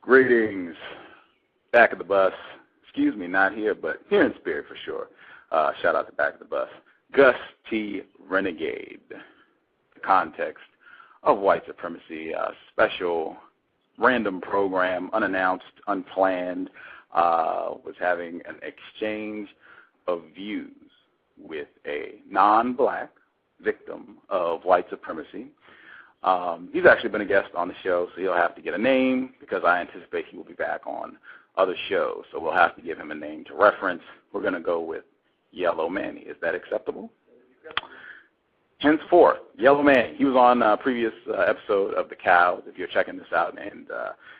Greetings. Back at the bus. Excuse me, not here, but here in spirit for sure. Shout out to Back at the Bus. Gus T. Renegade. The context of white supremacy. Special random program, unannounced, unplanned. Was having an exchange of views with a non-black victim of white supremacy. He's actually been a guest on the show, so he'll have to get a name because I anticipate he will be back on other shows. So we'll have to give him a name to reference. We're going to go with Yellow Manny. Is that acceptable? Henceforth, Yellow Manny. He was on a previous episode of the C.O.W.S. If you're checking this out and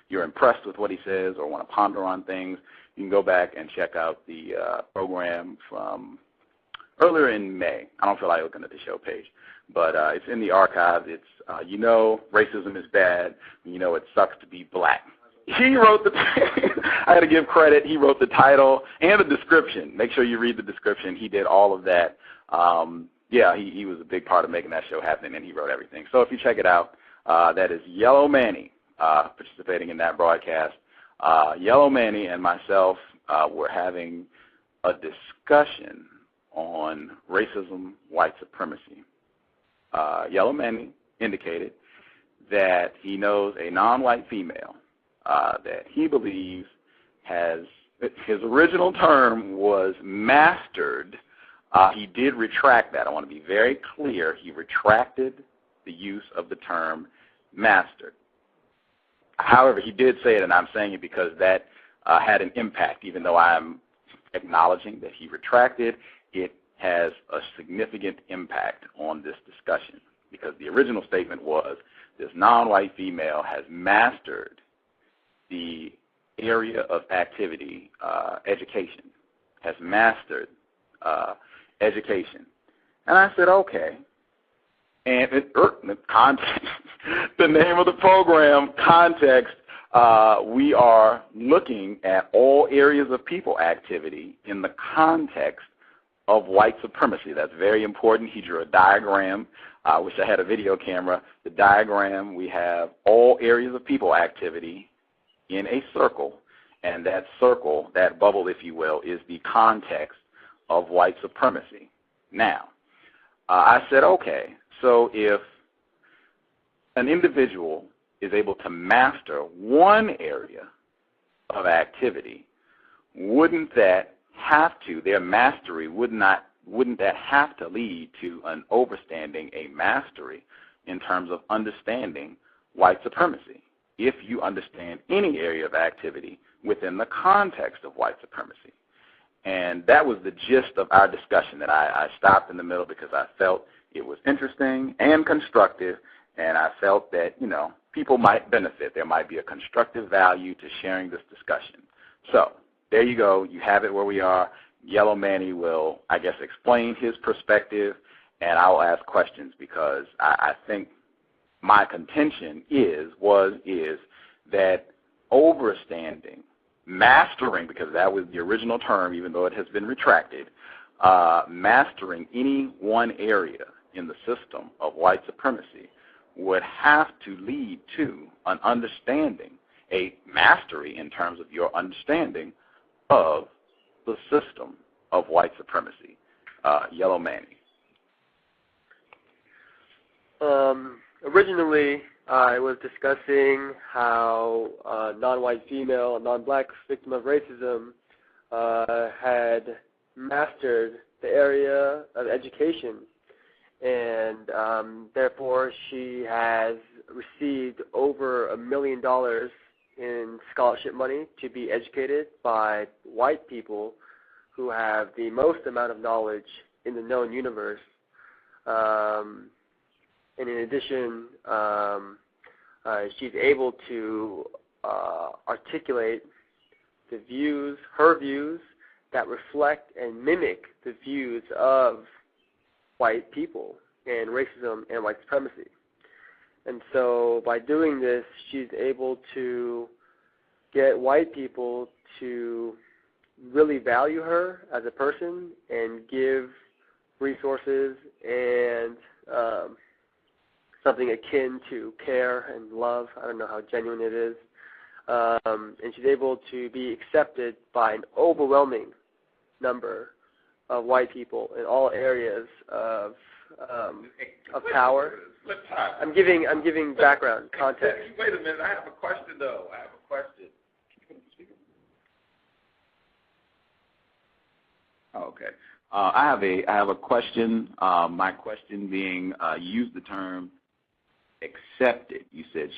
you're impressed with what he says or want to ponder on things, you can go back and check out the program from earlier in May. I don't feel like looking at the show page, but it's in the archives. It's, racism is bad. It sucks to be black. He wrote the I got to give credit. He wrote the title and the description. Make sure you read the description. He did all of that. He was a big part of making that show happen, and he wrote everything. So if you check it out, that is Yellow Manny participating in that broadcast. Yellow Manny and myself were having a discussion on racism, white supremacy. Yellow Manny indicated that he knows a non-white female that he believes his original term was mastered. He did retract that. I want to be very clear. He retracted the use of the term mastered. However, he did say it, and I'm saying it because that had an impact. Even though I'm acknowledging that he retracted, it has a significant impact on this discussion because the original statement was this non-white female has mastered the area of activity, education, has mastered education. And I said, okay. And the context, the name of the program, context, we are looking at all areas of people activity in the context of white supremacy. That's very important. He drew a diagram. I wish I had a video camera. The diagram, we have all areas of people activity in a circle, and that circle, that bubble, if you will, is the context of white supremacy. Now, I said, okay, so if an individual is able to master one area of activity, wouldn't that have to, their mastery, wouldn't that have to lead to an overstanding, a mastery in terms of understanding white supremacy? If you understand any area of activity within the context of white supremacy. And that was the gist of our discussion that I stopped in the middle because I felt it was interesting and constructive, and I felt that, people might benefit. There might be a constructive value to sharing this discussion. So there you go. You have it where we are. Yellow Manny will, I guess, explain his perspective, and I'll ask questions because I think my contention is that overstanding, mastering, because that was the original term, even though it has been retracted, mastering any one area in the system of white supremacy would have to lead to an understanding, a mastery in terms of your understanding of the system of white supremacy. Yellow Manny. Originally, I was discussing how a non-white female, a non-black victim of racism, had mastered the area of education, and therefore she has received over $1 million in scholarship money to be educated by white people who have the most amount of knowledge in the known universe. And in addition, she's able to articulate her views that reflect and mimic the views of white people and racism and white supremacy. And so by doing this, she's able to get white people to really value her as a person and give resources and something akin to care and love. I don't know how genuine it is. and she's able to be accepted by an overwhelming number of white people in all areas of power. I'm giving background context. Wait a minute, I have a question though. Oh, okay. I have a question. My question being, you used the term accepted. You said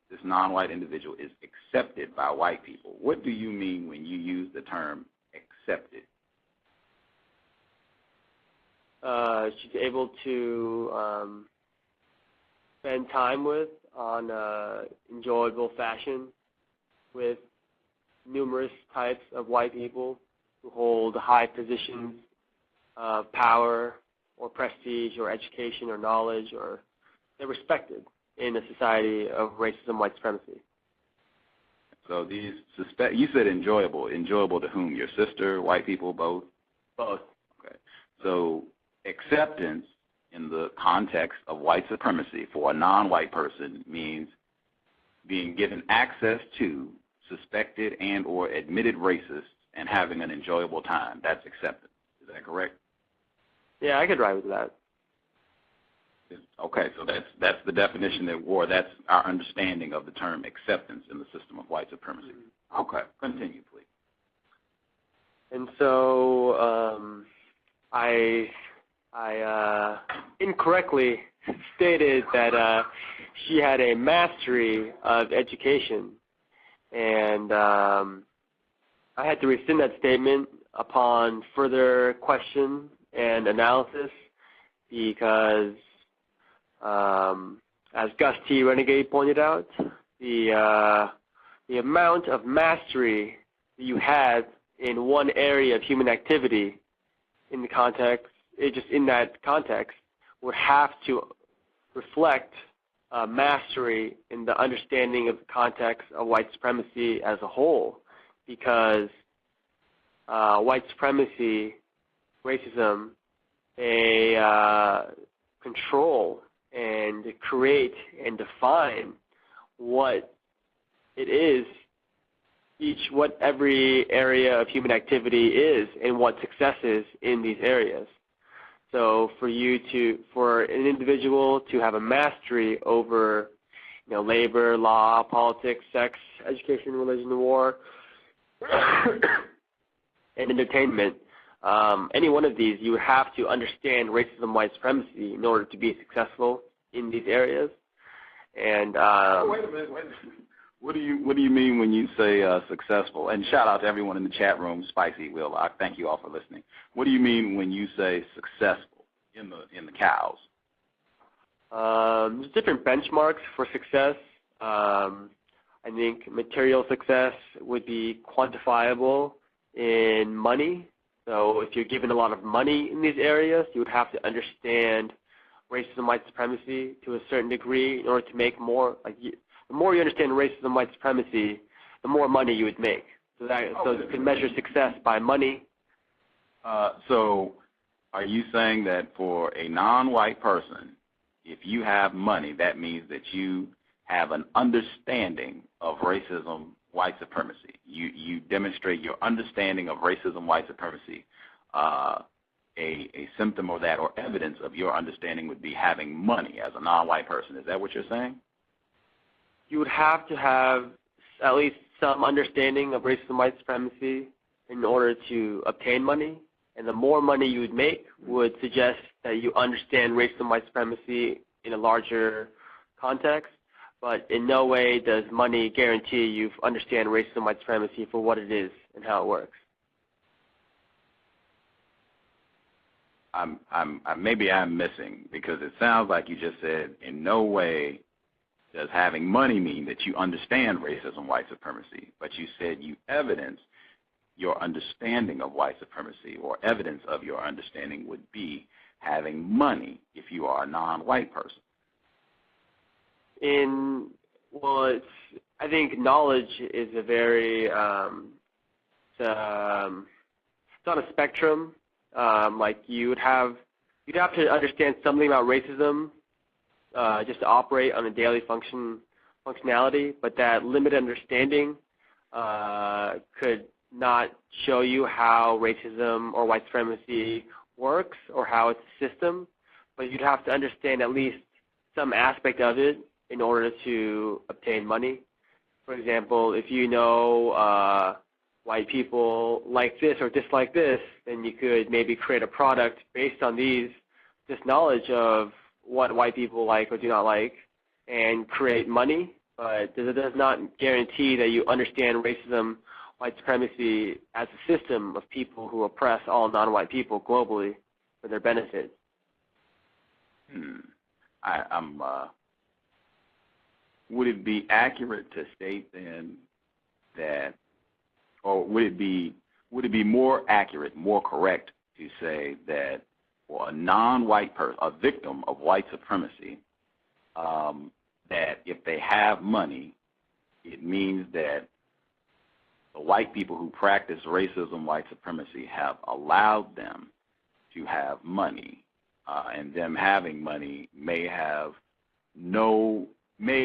this non-white individual is accepted by white people. What do you mean when you use the term accepted? She's able to spend time with on enjoyable fashion with numerous types of white people who hold high positions of power or prestige or education or knowledge, or they're respected in a society of racism, white supremacy. So these you said enjoyable. Enjoyable to whom? Your sister, white people, both? Both. Okay. So acceptance in the context of white supremacy for a non-white person means being given access to suspected and or admitted racists and having an enjoyable time. That's acceptance. Is that correct? Yeah, I could ride with that. Okay, so that's the definition that's our understanding of the term acceptance in the system of white supremacy. Mm-hmm. Okay, continue, please. And so I incorrectly stated that she had a mastery of education, and I had to rescind that statement upon further question and analysis because, as Gus T. Renegade pointed out, the amount of mastery that you have in one area of human activity in the context, in that context, would have to reflect mastery in the understanding of the context of white supremacy as a whole, because white supremacy, racism, they control and create and define what it is, what every area of human activity is and what success is in these areas. So for an individual to have a mastery over, labor, law, politics, sex, education, religion, war, and entertainment, any one of these, you would have to understand racism, white supremacy in order to be successful in these areas. And wait a minute. What do you mean when you say successful? And shout out to everyone in the chat room, Spicy Will. I thank you all for listening. What do you mean when you say successful in the cows? There's different benchmarks for success. I think material success would be quantifiable in money. So if you're given a lot of money in these areas, you would have to understand racism, white supremacy to a certain degree in order to make more. The more you understand racism, white supremacy, the more money you would make. So you can measure success by money. So are you saying that for a non-white person, if you have money, that means that you have an understanding of racism, white supremacy? You demonstrate your understanding of racism, white supremacy. A symptom of that or evidence of your understanding would be having money as a non-white person. Is that what you're saying? You would have to have at least some understanding of racism, white supremacy in order to obtain money. And the more money you would make would suggest that you understand racism, white supremacy in a larger context. But in no way does money guarantee you understand racism, white supremacy for what it is and how it works. Maybe I'm missing, because it sounds like you just said in no way does having money mean that you understand racism, white supremacy, but you said you evidence your understanding of white supremacy, or evidence of your understanding would be having money if you are a non-white person. I think knowledge is a very, it's on a spectrum. You'd have to understand something about racism just to operate on a daily functional functionality, but that limited understanding could not show you how racism or white supremacy works or how it's a system, but you'd have to understand at least some aspect of it in order to obtain money. For example, if you know white people like this or dislike this, then you could maybe create a product based on this knowledge of what white people like or do not like and create money, but it does not guarantee that you understand racism, white supremacy as a system of people who oppress all non-white people globally for their benefit. Would it be accurate to state then that, or would it be more accurate, more correct to say that for a non-white person, a victim of white supremacy, that if they have money, it means that the white people who practice racism, white supremacy, have allowed them to have money, and them having money may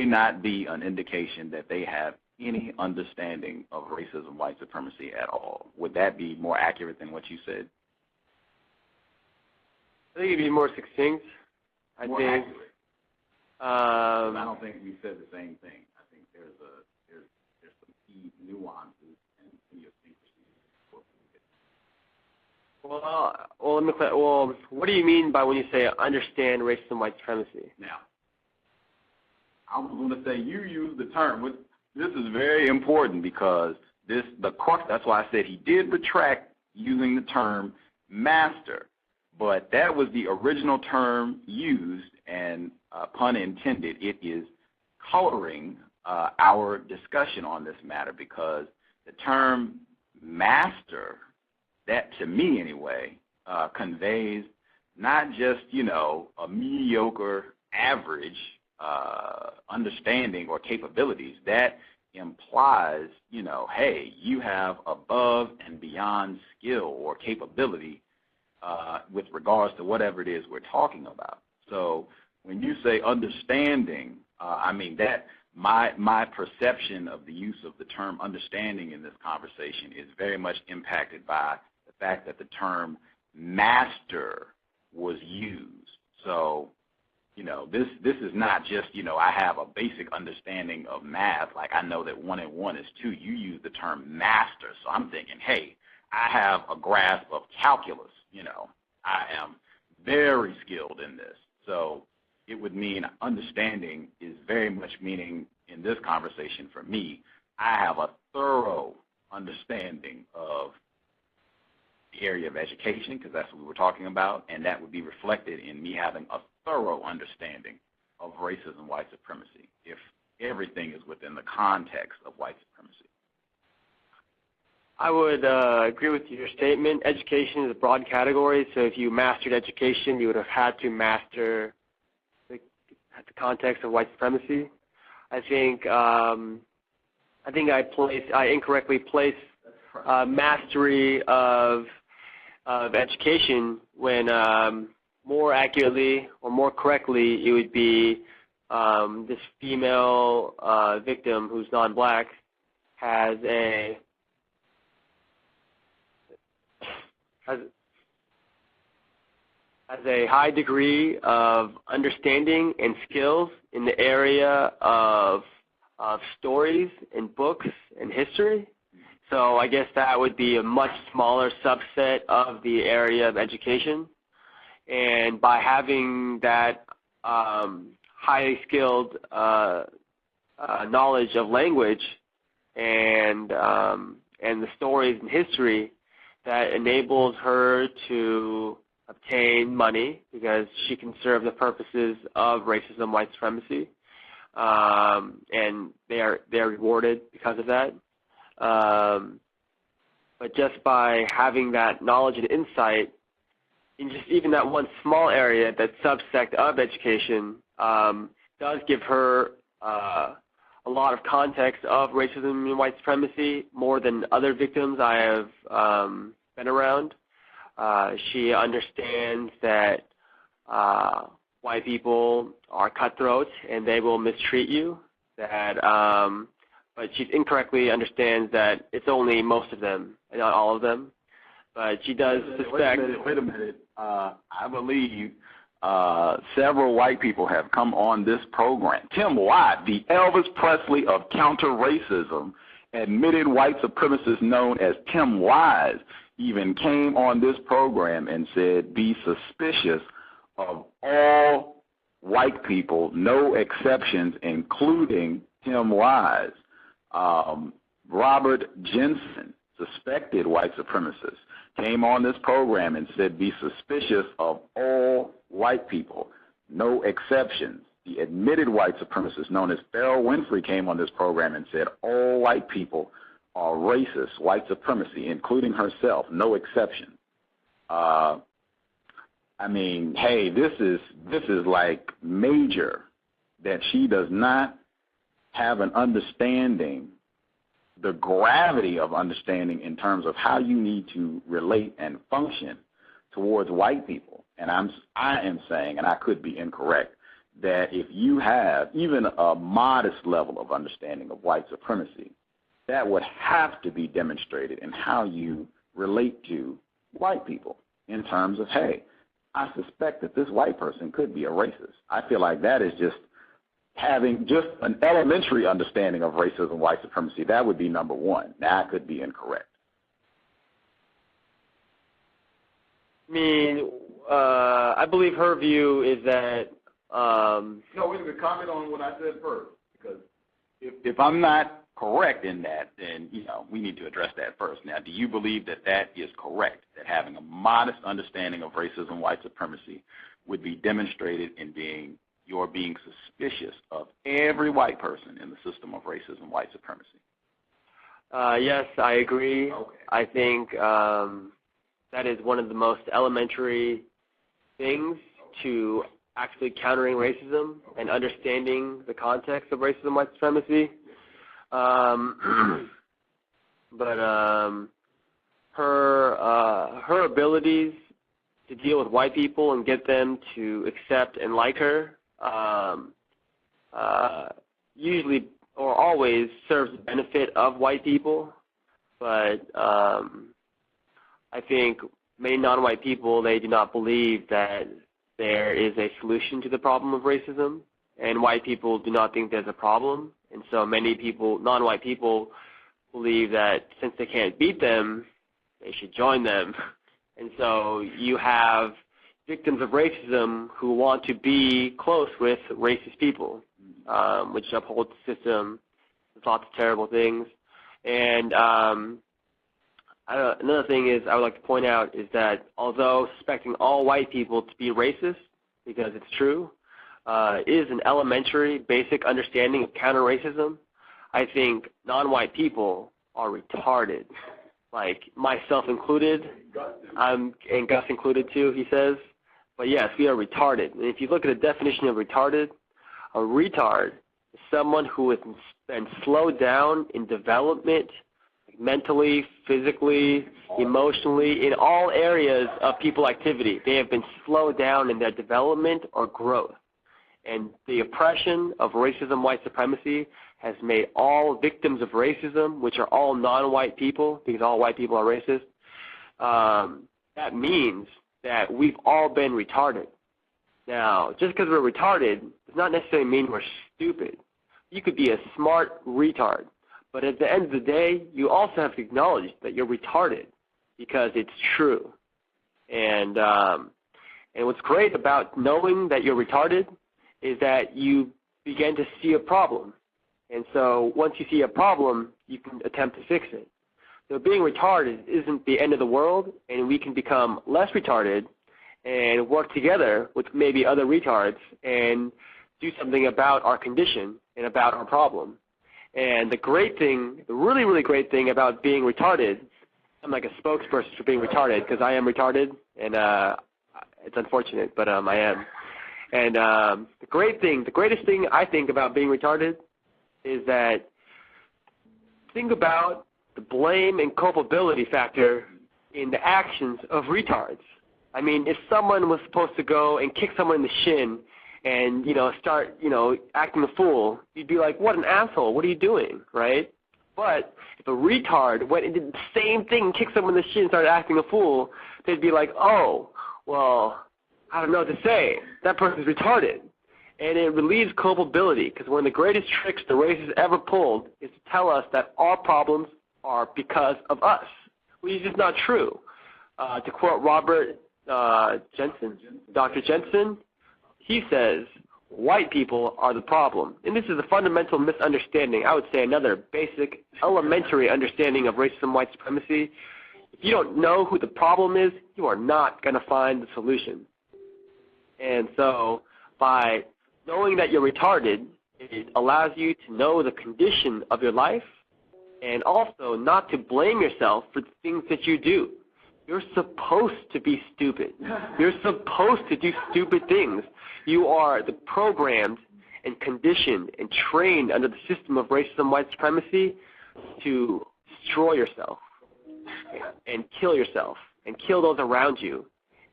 not be an indication that they have any understanding of racism, white supremacy at all. Would that be more accurate than what you said? I think it'd be more succinct. I think. I don't think we said the same thing. I think there's some key nuances and idiosyncrasies. Well, let me clarify. Well, what do you mean by when you say understand racism, white supremacy? Now, I was going to say you use the term. This is very important because the crux. That's why I said he did retract using the term master, but that was the original term used, and pun intended, it is coloring our discussion on this matter because the term master, that to me anyway, conveys not just, a mediocre, average understanding or capabilities. That implies, hey, you have above and beyond skill or capability with regards to whatever it is we're talking about. So when you say understanding, I mean that my perception of the use of the term understanding in this conversation is very much impacted by the fact that the term master was used. So, this is not just, I have a basic understanding of math, like I know that 1 and 1 is 2. You use the term master, so I'm thinking, hey, I have a grasp of calculus, I am very skilled in this. So it would mean understanding is very much meaning in this conversation for me, I have a thorough understanding of the area of education, because that's what we were talking about, and that would be reflected in me having a thorough understanding of racism, white supremacy, if everything is within the context of white supremacy. I would agree with your statement. Education is a broad category, so if you mastered education, you would have had to master the context of white supremacy. I think I incorrectly placed mastery of education when more accurately or more correctly it would be this female victim who's non-black has a high degree of understanding and skills in the area of stories and books and history. So I guess that would be a much smaller subset of the area of education. And by having that highly skilled knowledge of language and the stories and history, that enables her to obtain money because she can serve the purposes of racism, white supremacy, and they're rewarded because of that. But just by having that knowledge and insight in just even that one small area, that subsect of education, does give her a lot of context of racism and white supremacy, more than other victims I have been around. She understands that white people are cutthroat and they will mistreat you. that, but she incorrectly understands that it's only most of them and not all of them. But she does suspect. Wait a minute. I believe several white people have come on this program. Tim Watt, the Elvis Presley of counter-racism, admitted white supremacist known as Tim Wise, even came on this program and said, be suspicious of all white people, no exceptions, including Tim Wise. Robert Jensen, suspected white supremacist, came on this program and said, be suspicious of all white people, no exceptions. The admitted white supremacist known as Farrell Winfrey came on this program and said, all white people are racist, white supremacy, including herself, no exception. I mean, hey, this is like major, that she does not have an understanding, the gravity of understanding in terms of how you need to relate and function towards white people. And I am saying, and I could be incorrect, that if you have even a modest level of understanding of white supremacy, that would have to be demonstrated in how you relate to white people in terms of, hey, I suspect that this white person could be a racist. I feel like that is just having just an elementary understanding of racism, white supremacy. That would be number one. Now, I could be incorrect. I mean, I believe her view is that. No, wait a minute. Comment on what I said first, because if I'm not correct in that, then we need to address that first. Now, do you believe that that is correct? That having a modest understanding of racism, white supremacy, would be demonstrated in being suspicious of every white person in the system of racism, white supremacy? Yes, I agree. Okay. I think that is one of the most elementary things to actually countering racism and understanding the context of racism, white supremacy. But her abilities to deal with white people and get them to accept and like her usually or always serves the benefit of white people. But I think many non-white people, they do not believe that there is a solution to the problem of racism, and white people do not think there's a problem. And so many people, non-white people, believe that since they can't beat them, they should join them. And so you have victims of racism who want to be close with racist people, which upholds the system with lots of terrible things. And another thing is I would like to point out is that although suspecting all white people to be racist, because it's true, is an elementary, basic understanding of counter-racism, I think non-white people are retarded, like myself included, and Gus included too, he says. But yes, we are retarded. And if you look at the definition of retarded, a retard is someone who has been slowed down in development, mentally, physically, emotionally, in all areas of people activity. They have been slowed down in their development or growth. And the oppression of racism, white supremacy, has made all victims of racism, which are all non-white people, because all white people are racist, that means that we've all been retarded. Now, just because we're retarded does not necessarily mean we're stupid. You could be a smart retard, but at the end of the day, you also have to acknowledge that you're retarded because it's true. And what's great about knowing that you're retarded is that you begin to see a problem. And so once you see a problem, you can attempt to fix it. So being retarded isn't the end of the world, and we can become less retarded and work together with maybe other retards and do something about our condition and about our problem. And the great thing, the really, really great thing about being retarded, I'm like a spokesperson for being retarded because I am retarded, and it's unfortunate, but I am. And the greatest thing I think about being retarded is that think about the blame and culpability factor in the actions of retards. I mean, if someone was supposed to go and kick someone in the shin and, start, acting a fool, you'd be like, what an asshole, what are you doing, right? But if a retard went and did the same thing, kicked someone in the shin and started acting a fool, they'd be like, oh, well, I don't know what to say. That person's retarded. And it relieves culpability, because one of the greatest tricks the race has ever pulled is to tell us that our problems are because of us, which is just not true. To quote Robert Jensen, Dr. Jensen, he says, white people are the problem. And this is a fundamental misunderstanding, I would say another basic, elementary understanding of racism, white supremacy. If you don't know who the problem is, you are not going to find the solution. And so by knowing that you're retarded, it allows you to know the condition of your life and also not to blame yourself for the things that you do. You're supposed to be stupid. You're supposed to do stupid things. You are programmed and conditioned and trained under the system of racism, white supremacy to destroy yourself and kill yourself and kill those around you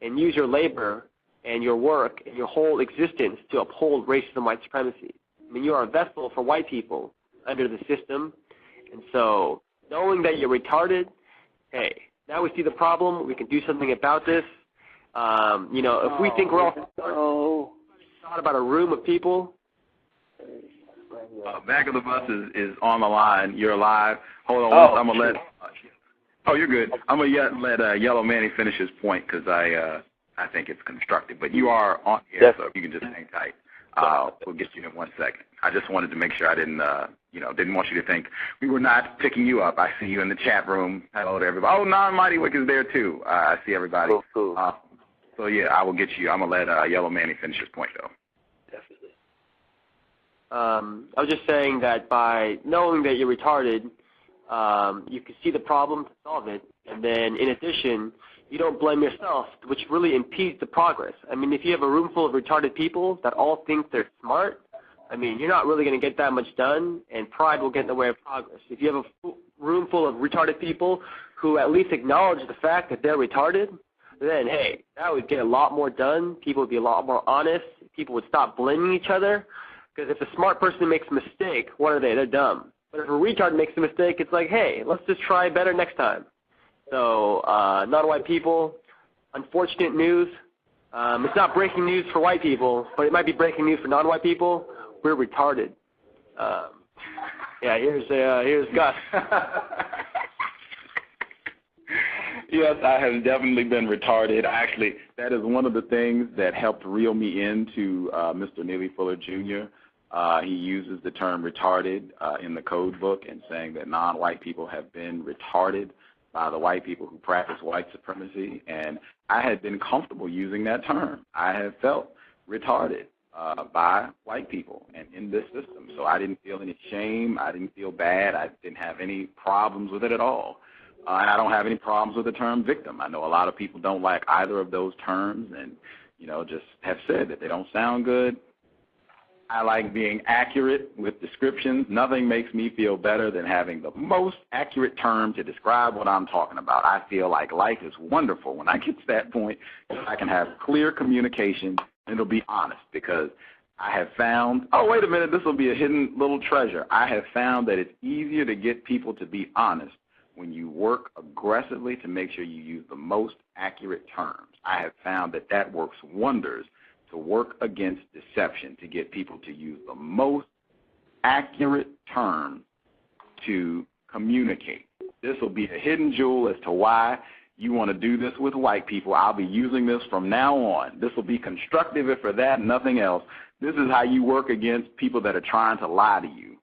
and use your labor and your work and your whole existence to uphold racism, white supremacy. I mean, you are a vessel for white people under the system. And so knowing that you're retarded, hey, now we see the problem. We can do something about this. If we think we're all thought about a room of people. Back of the bus is on the line. You're live. Hold on. I'm going to let you're good. I'm going to let Yellow Manny finish his point because I think it's constructive. But you are on here, so you can just hang tight. We'll get you in 1 second. I just wanted to make sure I didn't want you to think we were not picking you up. I see you in the chat room. Hello to everybody. Oh, Non-Mighty Wick is there, too. I see everybody. Cool. So, yeah, I will get you. I'm going to let Yellow Manny finish his point, though. Definitely. I was just saying that by knowing that you're retarded, you can see the problem to solve it. And then, in addition, you don't blame yourself, which really impedes the progress. I mean, if you have a room full of retarded people that all think they're smart, I mean, you're not really going to get that much done, and pride will get in the way of progress. If you have a room full of retarded people who at least acknowledge the fact that they're retarded, then, hey, that would get a lot more done. People would be a lot more honest. People would stop blaming each other, because if a smart person makes a mistake, what are they? They're dumb. But if a retard makes a mistake, it's like, hey, let's just try better next time. So non-white people, unfortunate news. It's not breaking news for white people, but it might be breaking news for non-white people. We're retarded. Here's Gus. Yes, I have definitely been retarded. Actually, that is one of the things that helped reel me into Mr. Neely Fuller Jr. He uses the term retarded in the code book and saying that non-white people have been retarded by the white people who practice white supremacy, and I had been comfortable using that term. I have felt retarded by white people and in this system, so I didn't feel any shame. I didn't feel bad. I didn't have any problems with it at all, and I don't have any problems with the term victim. I know a lot of people don't like either of those terms and, just have said that they don't sound good. I like being accurate with descriptions. Nothing makes me feel better than having the most accurate term to describe what I'm talking about. I feel like life is wonderful when I get to that point. I can have clear communication, and it'll be honest, because I have found, wait a minute, this will be a hidden little treasure. I have found that it's easier to get people to be honest when you work aggressively to make sure you use the most accurate terms. I have found that works wonders to work against deception, to get people to use the most accurate terms to communicate. This will be a hidden jewel as to why you want to do this with white people. I'll be using this from now on. This will be constructive, if for that, nothing else. This is how you work against people that are trying to lie to you.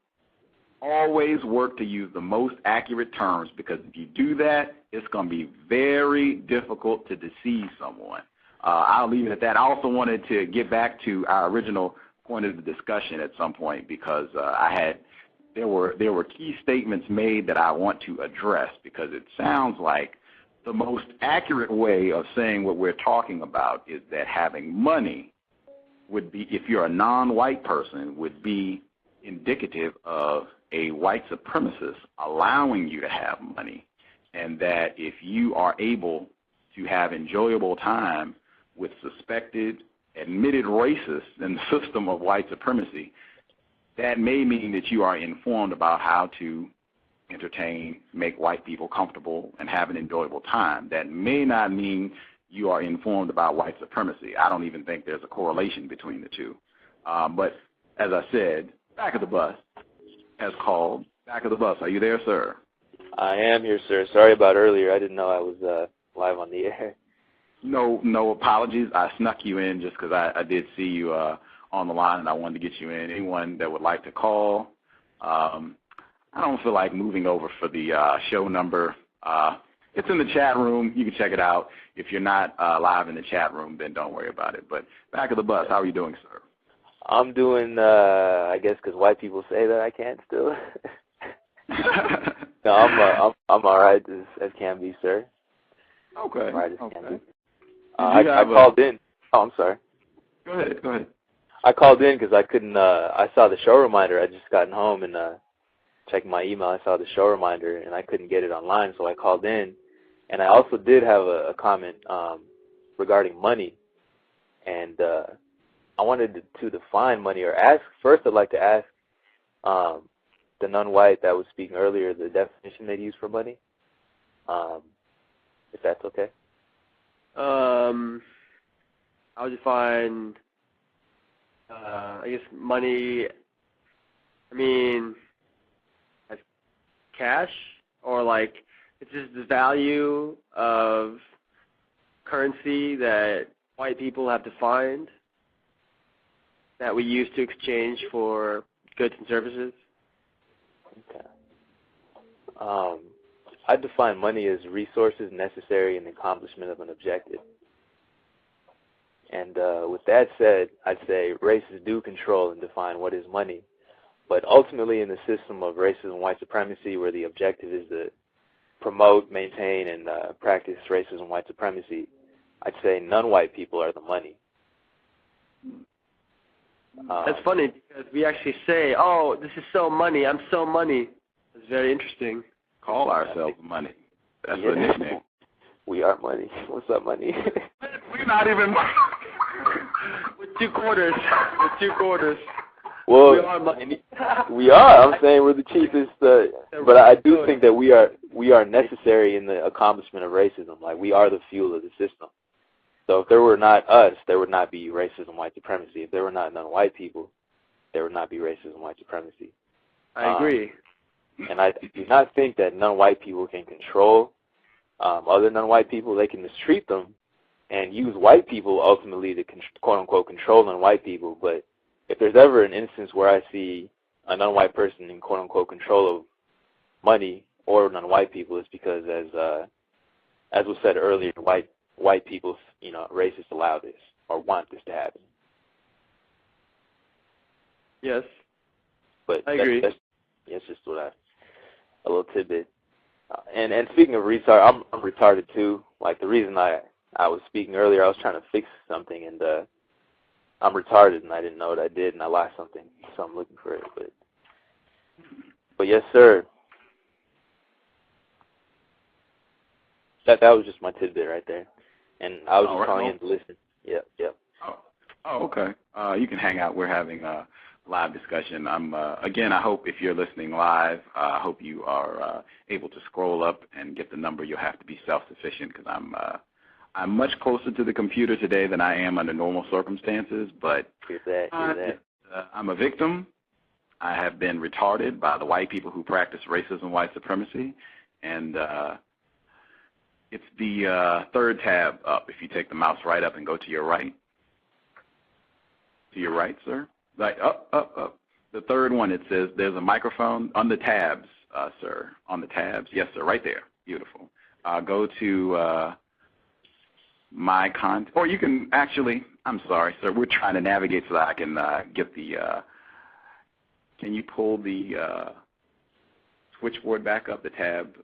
Always work to use the most accurate terms, because if you do that, it's going to be very difficult to deceive someone. I'll leave it at that. I also wanted to get back to our original point of the discussion at some point, because there were key statements made that I want to address, because it sounds like the most accurate way of saying what we're talking about is that having money would be, if you're a non-white person, would be indicative of a white supremacist allowing you to have money, and that if you are able to have enjoyable time with suspected admitted racist in the system of white supremacy, that may mean that you are informed about how to entertain, make white people comfortable, and have an enjoyable time. That may not mean you are informed about white supremacy. I don't even think there's a correlation between the two. But as I said, Back of the Bus has called. Back of the Bus, are you there, sir? I am here, sir. Sorry about earlier. I didn't know I was live on the air. No apologies. I snuck you in just because I did see you on the line, and I wanted to get you in. Anyone that would like to call, I don't feel like moving over for the show number. It's in the chat room. You can check it out. If you're not live in the chat room, then don't worry about it. But Back of the Bus, how are you doing, sir? I'm doing, I guess, because white people say that I can't still. No, I'm all right as can be, sir. Okay. I'm all right as okay. can be. I called in. Oh, I'm sorry. Go ahead. I called in because I couldn't. I saw the show reminder. I just gotten home and checked my email. I saw the show reminder and I couldn't get it online, so I called in. And I also did have a comment regarding money, and I wanted to define money or ask. First, I'd like to ask the non-white that was speaking earlier the definition they use for money, if that's okay. I'll define, I guess, money, as cash, or like it's just the value of currency that white people have defined that we use to exchange for goods and services. Okay. I define money as resources necessary in the accomplishment of an objective. And with that said, I'd say races do control and define what is money. But ultimately in the system of racism and white supremacy, where the objective is to promote, maintain, and practice racism and white supremacy, I'd say non-white people are the money. That's funny because we actually say, oh, this is so money, I'm so money. It's very interesting. Call ourselves money. That's the nickname. We are money. What's up, money? We're not even money. With two quarters. Well, we are money. We are. I'm saying we're the cheapest. But I do think that we are necessary in the accomplishment of racism. Like, we are the fuel of the system. So if there were not us, there would not be racism, white supremacy. If there were not non-white people, there would not be racism, white supremacy. I agree. And I do not think that non-white people can control other non-white people. They can mistreat them and use white people ultimately to quote-unquote control non-white people. But if there's ever an instance where I see a non-white person in quote-unquote control of money or non-white people, it's because, as was said earlier, white people, racists allow this or want this to happen. Yes. But I agree. That's just a little tidbit. And speaking of retard, I'm retarded too. Like, the reason I was speaking earlier, I was trying to fix something, and I'm retarded, and I didn't know what I did, and I lost something, so I'm looking for it. But yes, sir. That was just my tidbit right there, and I was just calling in to listen. Yep. Oh, okay. You can hang out. We're having a live discussion. Again, I hope if you're listening live, I hope you are able to scroll up and get the number. You'll have to be self-sufficient because I'm much closer to the computer today than I am under normal circumstances. But hear that. I'm a victim. I have been retarded by the white people who practice racism, white supremacy, and it's the third tab up. If you take the mouse right up and go to your right. To your right, sir. Like up. The third one, it says there's a microphone on the tabs, sir. On the tabs. Yes, sir, right there. Beautiful. Go to my content. Or you can actually, I'm sorry, sir. We're trying to navigate so that I can get the, can you pull the switchboard back up, the tab,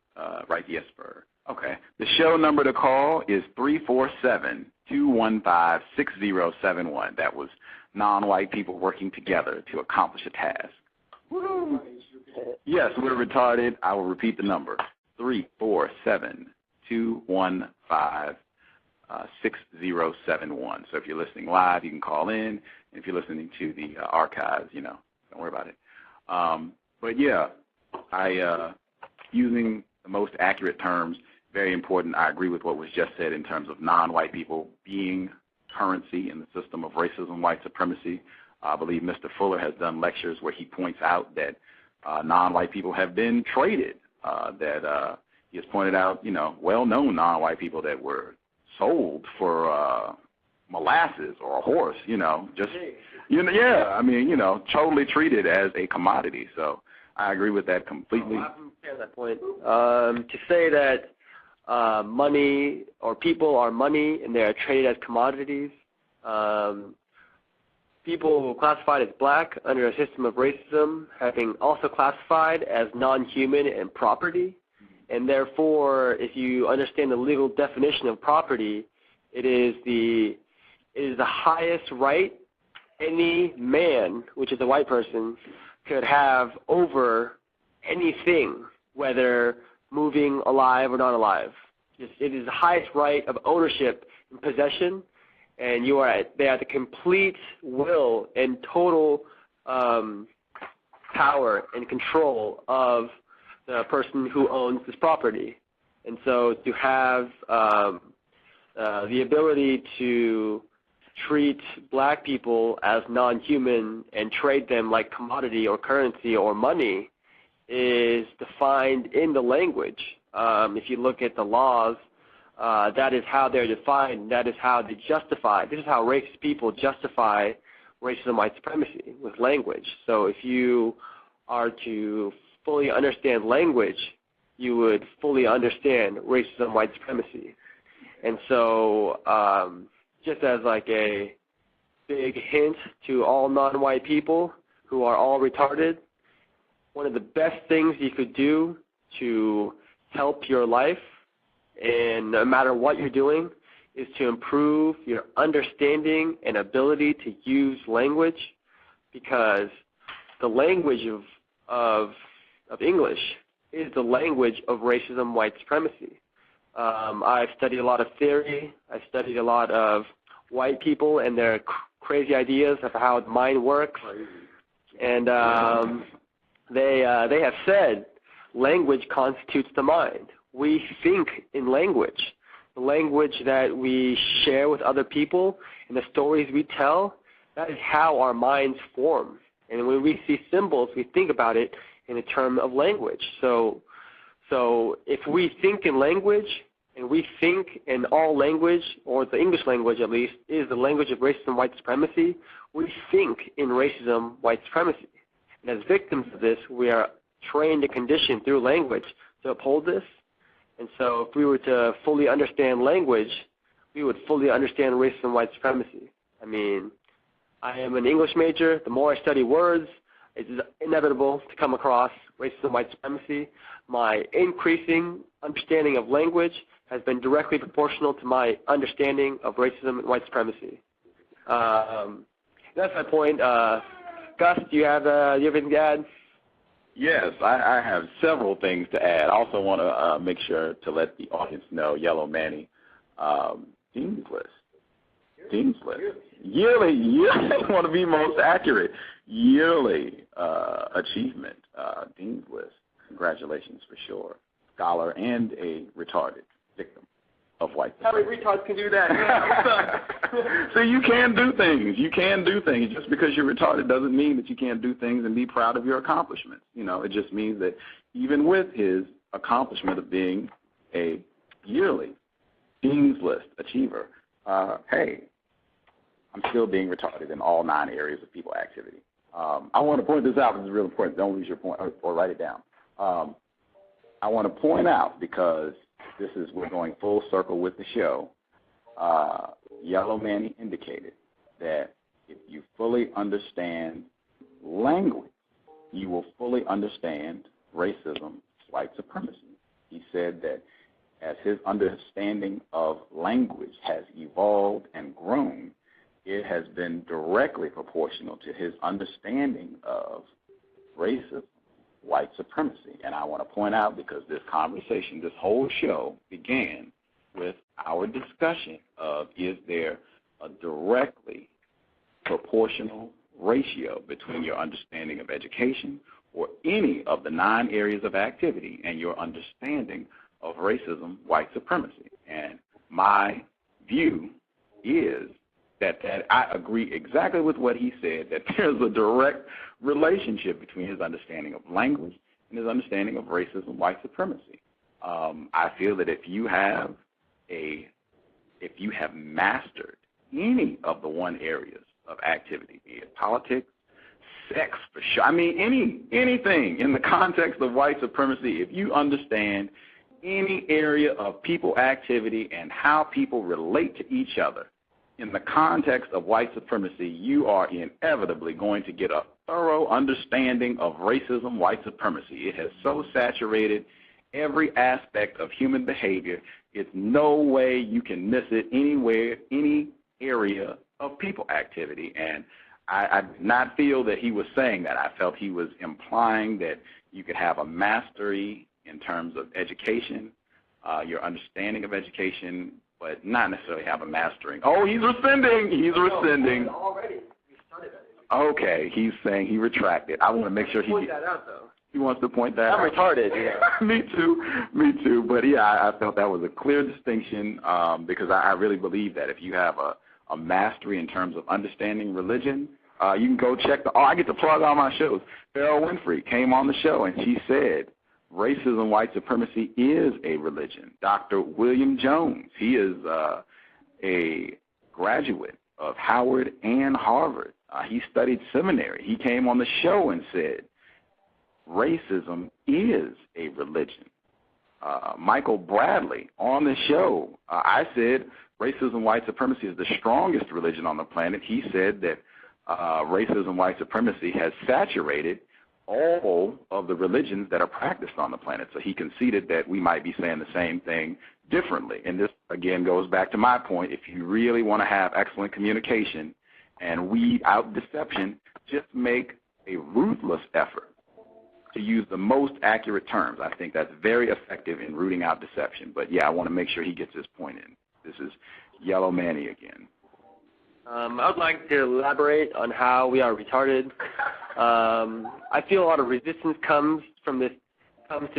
right? Yes, sir. Okay. The show number to call is 347-215-6071. That was non-white people working together to accomplish a task. Woo! Yes, we're retarded. I will repeat the number. 347-215-6071. 6071. So if you're listening live, you can call in. And if you're listening to the archives, don't worry about it. But yeah, using the most accurate terms, very important. I agree with what was just said in terms of non-white people being currency in the system of racism, white supremacy. I believe Mr. Fuller has done lectures where he points out that non-white people have been traded, that he has pointed out, well-known non-white people that were sold for molasses or a horse, totally treated as a commodity. So I agree with that completely. I understand that point. To say that money or people are money and they are traded as commodities, people classified as black under a system of racism have been also classified as non-human and property. And therefore, if you understand the legal definition of property, it is the highest right any man, which is a white person, could have over anything, whether moving, alive, or not alive. It is the highest right of ownership and possession, and they are the complete will and total power and control of the person who owns this property. And so to have the ability to treat black people as non-human and trade them like commodity or currency or money is defined in the language. If you look at the laws, that is how they're defined. That is how they justify. This is how racist people justify racism, white supremacy, with language. So if you are to fully understand language, you would fully understand racism, white supremacy. And so just as like a big hint to all non-white people who are all retarded, one of the best things you could do to help your life, and no matter what you're doing, is to improve your understanding and ability to use language, because the language of English is the language of racism, white supremacy. I've studied a lot of theory. I studied a lot of white people and their crazy ideas of how the mind works. And they have said language constitutes the mind. We think in language. The language that we share with other people and the stories we tell, that is how our minds form. And when we see symbols, we think about it in a term of language. So if we think in language, and we think in all language, or the English language at least, is the language of racism, white supremacy, we think in racism, white supremacy. And as victims of this, we are trained and conditioned through language to uphold this. And so if we were to fully understand language, we would fully understand racism, white supremacy. I mean, I am an English major. The more I study words, it's inevitable to come across racism, white supremacy. My increasing understanding of language has been directly proportional to my understanding of racism and white supremacy. That's my point. Gus, do you have anything to add? Yes, I have several things to add. I also want to make sure to let the audience know, Yellow Manny, Dean's List. Dean's List. Yearly, I want to be most accurate. Yearly achievement, Dean's List. Congratulations for sure. Scholar and a retarded victim of white supremacy. How many retards can do that? So you can do things. You can do things. Just because you're retarded doesn't mean that you can't do things and be proud of your accomplishments. It just means that even with his accomplishment of being a yearly Dean's List achiever, hey, I'm still being retarded in all 9 areas of people activity. I want to point this out. This is real important. Don't lose your point or write it down. I want to point out, because we're going full circle with the show. Yellow Manny indicated that if you fully understand language, you will fully understand racism, white supremacy. He said that as his understanding of language has evolved and grown, it has been directly proportional to his understanding of racism, white supremacy. And I want to point out, because this conversation, this whole show began with our discussion of is there a directly proportional ratio between your understanding of education or any of the 9 areas of activity and your understanding of racism, white supremacy. And my view is that I agree exactly with what he said, that there's a direct relationship between his understanding of language and his understanding of racism, white supremacy. I feel that if you have mastered any of the 1 areas of activity, be it politics, sex, for sure. I mean, anything in the context of white supremacy, if you understand any area of people activity and how people relate to each other in the context of white supremacy, you are inevitably going to get a thorough understanding of racism, white supremacy. It has so saturated every aspect of human behavior, it's no way you can miss it anywhere, any area of people activity. And I did not feel that he was saying that. I felt he was implying that you could have a mastery in terms of education, your understanding of education, but not necessarily have a mastering. Oh, he's rescinding. He's rescinding. Already. We started at it. Okay, he's saying he retracted. I want to make sure he point that out, though. He wants to point that out. I'm retarded. Yeah. Me too. But yeah, I felt that was a clear distinction because I really believe that if you have a mastery in terms of understanding religion, you can go check I get to plug all my shows. Farrell Winfrey came on the show and she said, racism, white supremacy is a religion. Dr. William Jones, he is a graduate of Howard and Harvard. He studied seminary. He came on the show and said, racism is a religion. Michael Bradley on the show, I said racism, white supremacy is the strongest religion on the planet. He said that racism, white supremacy has saturated all of the religions that are practiced on the planet. So he conceded that we might be saying the same thing differently. And this, again, goes back to my point. If you really want to have excellent communication and weed out deception, just make a ruthless effort to use the most accurate terms. I think that's very effective in rooting out deception. But, yeah, I want to make sure he gets his point in. This is Yellow Manny again. I would like to elaborate on how we are retarded. I feel a lot of resistance comes to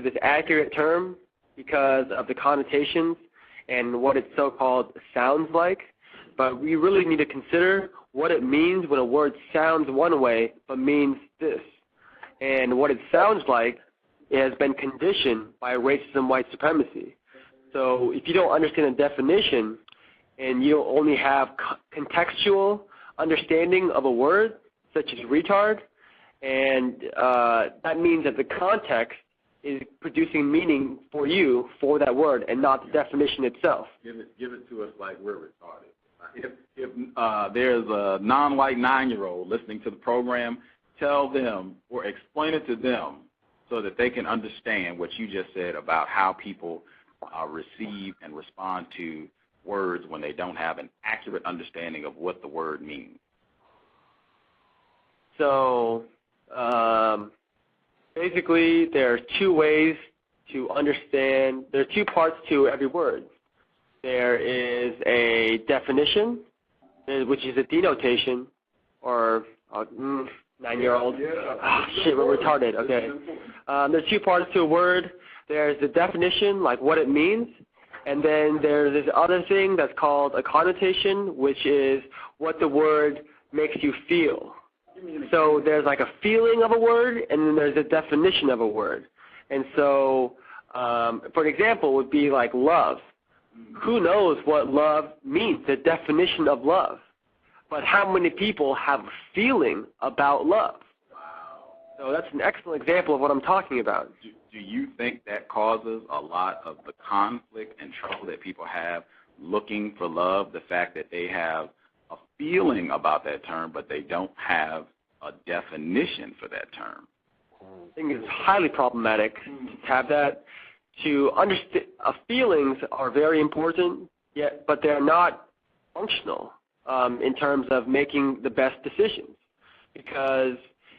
this accurate term because of the connotations and what it so-called sounds like. But we really need to consider what it means when a word sounds one way but means this. And what it sounds like, it has been conditioned by racism, white supremacy. So if you don't understand the definition and you only have contextual understanding of a word, such as retard, and that means that the context is producing meaning for you for that word and not the definition itself. Give it to us like we're retarded. If there's a non-white 9-year-old listening to the program, tell them or explain it to them so that they can understand what you just said about how people receive and respond to words when they don't have an accurate understanding of what the word means. So basically there are 2 ways to understand. There are 2 parts to every word. There is a definition, which is a denotation, or 9-year-old. Oh, shit, we're retarded. Okay. There's 2 parts to a word. There's the definition, like what it means, and then there's this other thing that's called a connotation, which is what the word makes you feel. So there's like a feeling of a word, and then there's a definition of a word. And so, for an example, would be like love. Who knows what love means, the definition of love? But how many people have a feeling about love? Wow. So that's an excellent example of what I'm talking about. Do you think that causes a lot of the conflict and trouble that people have looking for love, the fact that they have a feeling about that term, but they don't have a definition for that term? I think it's highly problematic to have that. To understand, feelings are very important, but they're not functional in terms of making the best decisions. Because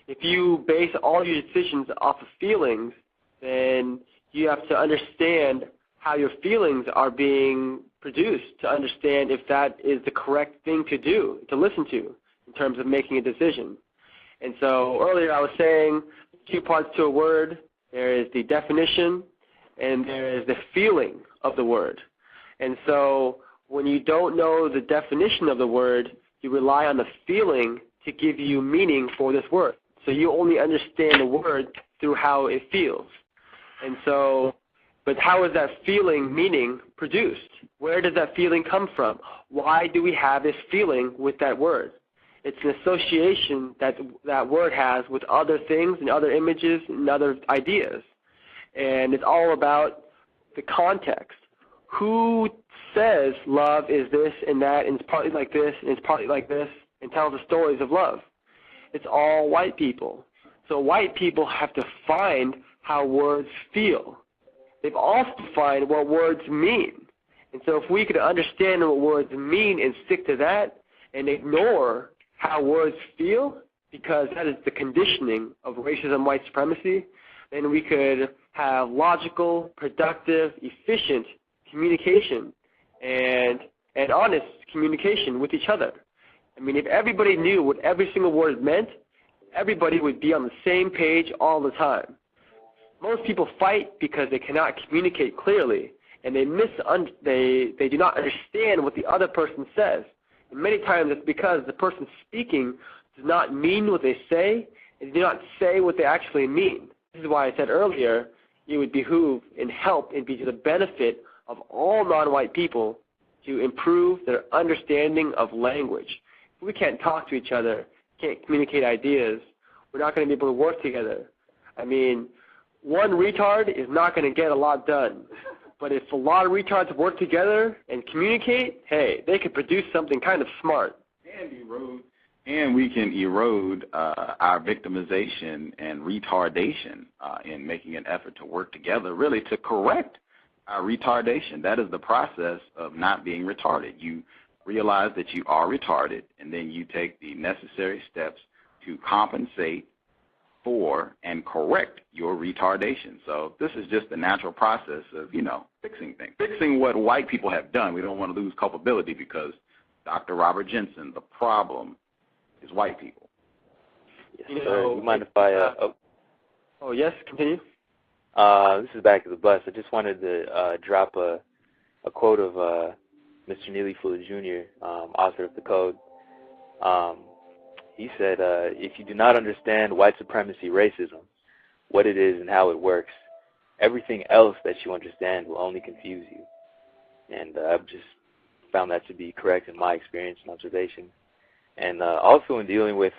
if you base all your decisions off of feelings, then you have to understand how your feelings are being produced to understand if that is the correct thing to do, to listen to, in terms of making a decision. And so earlier I was saying 2 parts to a word. There is the definition and there is the feeling of the word. And so when you don't know the definition of the word, you rely on the feeling to give you meaning for this word. So you only understand the word through how it feels. And so, but how is that feeling, meaning, produced? Where does that feeling come from? Why do we have this feeling with that word? It's an association that that word has with other things and other images and other ideas. And it's all about the context. Who says love is this and that, and it's partly like this, and it's partly like this, and tells the stories of love? It's all white people. So white people have to find how words feel. They've also defined what words mean. And so if we could understand what words mean and stick to that and ignore how words feel, because that is the conditioning of racism, white supremacy, then we could have logical, productive, efficient communication and honest communication with each other. I mean, if everybody knew what every single word meant, everybody would be on the same page all the time. Most people fight because they cannot communicate clearly, and they do not understand what the other person says. And many times it's because the person speaking does not mean what they say, and do not say what they actually mean. This is why I said earlier it would behoove and help and be to the benefit of all non-white people to improve their understanding of language. If we can't talk to each other, can't communicate ideas, we're not going to be able to work together. I mean, one retard is not going to get a lot done. But if a lot of retards work together and communicate, hey, they could produce something kind of smart. And we can erode our victimization and retardation in making an effort to work together, really to correct our retardation. That is the process of not being retarded. You realize that you are retarded, and then you take the necessary steps to compensate for and correct your retardation. So this is just the natural process of, fixing things. Fixing what white people have done. We don't want to lose culpability because Dr. Robert Jensen, the problem is white people. Yes, you mind if I... Oh, yes, continue. This is Back of the Bus. I just wanted to drop a quote of Mr. Neely Fuller Jr., author of the Code. He said, if you do not understand white supremacy racism, what it is and how it works, everything else that you understand will only confuse you. And I've just found that to be correct in my experience and observation. And also in dealing with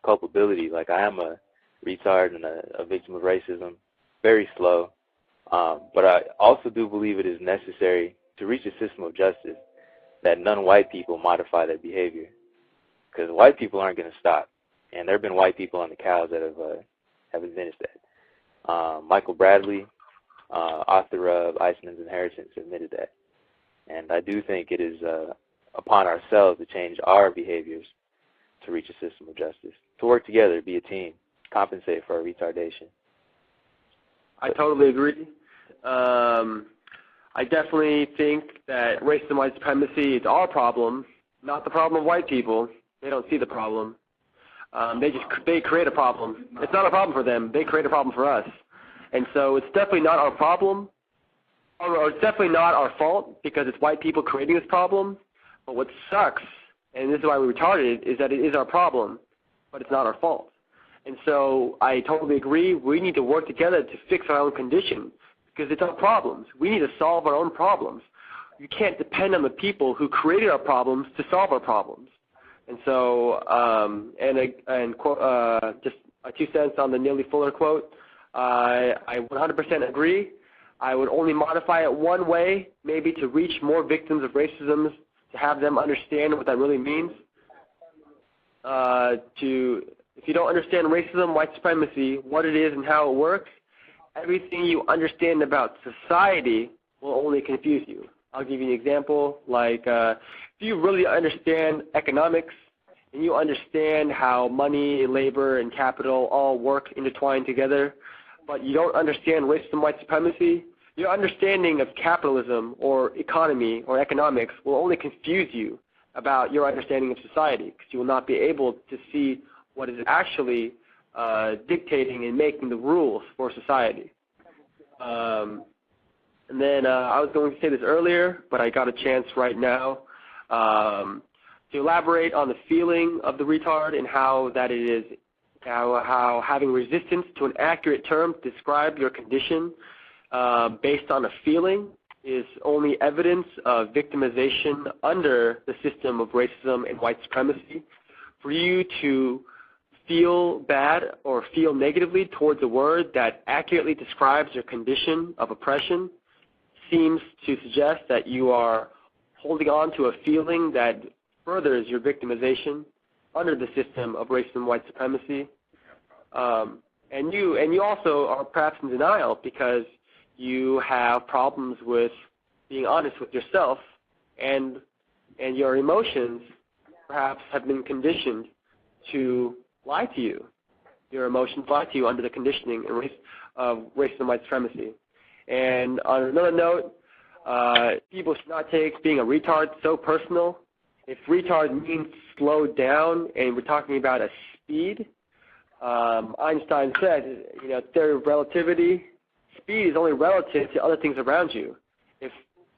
culpability, like I am a retard and a victim of racism, very slow. But I also do believe it is necessary to reach a system of justice that non-white people modify their behavior. Because white people aren't going to stop. And there have been white people on the cows that have admitted that. Michael Bradley, author of Iceman's Inheritance, admitted that. And I do think it is upon ourselves to change our behaviors to reach a system of justice, to work together, be a team, compensate for our retardation. I totally agree. I definitely think that racism, white supremacy is our problem, not the problem of white people. They don't see the problem. They create a problem. It's not a problem for them. They create a problem for us. And so it's definitely not our problem, or it's definitely not our fault because it's white people creating this problem. But what sucks, and this is why we're retarded, is that it is our problem, but it's not our fault. And so I totally agree. We need to work together to fix our own condition because it's our problems. We need to solve our own problems. You can't depend on the people who created our problems to solve our problems. And so, just 2 cents on the Neely Fuller quote, I 100% agree. I would only modify it one way, maybe to reach more victims of racism, to have them understand what that really means. If you don't understand racism, white supremacy, what it is and how it works, everything you understand about society will only confuse you. I'll give you an example. Like, if you really understand economics and you understand how money, labor, and capital all work intertwined together, but you don't understand racism, white supremacy, your understanding of capitalism or economy or economics will only confuse you about your understanding of society, because you will not be able to see what is actually dictating and making the rules for society. And then I was going to say this earlier, but I got a chance right now to elaborate on the feeling of the retard and how that it is, how having resistance to an accurate term to describe your condition based on a feeling is only evidence of victimization under the system of racism and white supremacy. For you to feel bad or feel negatively towards a word that accurately describes your condition of oppression seems to suggest that you are holding on to a feeling that furthers your victimization under the system of racism and white supremacy. And you also are perhaps in denial because you have problems with being honest with yourself, and your emotions perhaps have been conditioned to lie to you. Your emotions lie to you under the conditioning of racism and white supremacy. And on another note, people should not take being a retard so personal. If retard means slowed down and we're talking about a speed, Einstein said, theory of relativity, speed is only relative to other things around you. If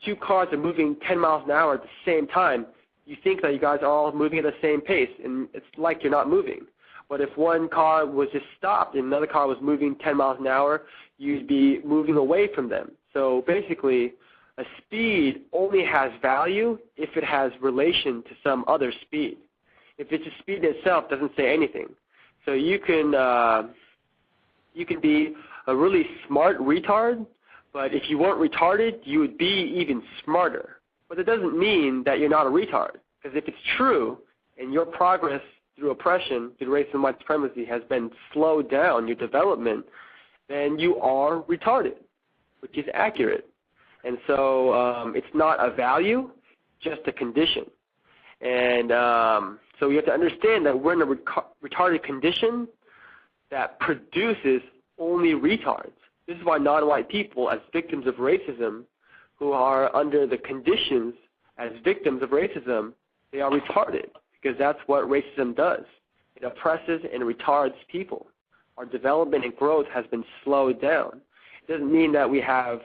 two cars are moving 10 miles an hour at the same time, you think that you guys are all moving at the same pace, and it's like you're not moving. But if one car was just stopped and another car was moving 10 miles an hour, you'd be moving away from them. So basically, a speed only has value if it has relation to some other speed. If it's a speed itself, it doesn't say anything. So you can be a really smart retard, but if you weren't retarded, you would be even smarter. But it doesn't mean that you're not a retard, because if it's true and your progress through oppression, through racism and white supremacy has been slowed down, your development, then you are retarded, which is accurate. And so it's not a value, just a condition. And so you have to understand that we're in a retarded condition that produces only retards. This is why non-white people, as victims of racism, who are under the conditions as victims of racism, they are retarded, because that's what racism does. It oppresses and retards people. Our development and growth has been slowed down. It doesn't mean that we have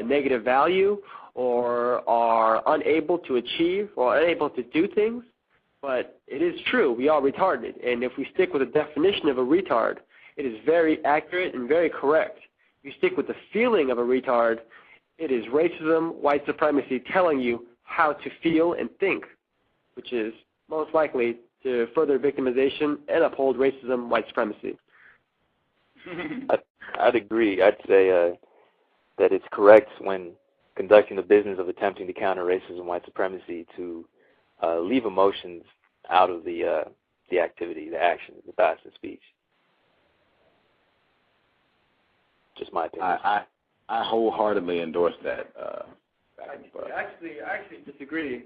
negative value or are unable to achieve or unable to do things, but it is true, we are retarded. And if we stick with the definition of a retard, it is very accurate and very correct. If you stick with the feeling of a retard, it is racism, white supremacy telling you how to feel and think, which is most likely to further victimization and uphold racism, white supremacy. I'd agree. I'd say that it's correct when conducting the business of attempting to counter racism, white supremacy, to leave emotions out of the activity, the action, the thoughts and speech. Just my opinion. I wholeheartedly endorse that. I actually disagree.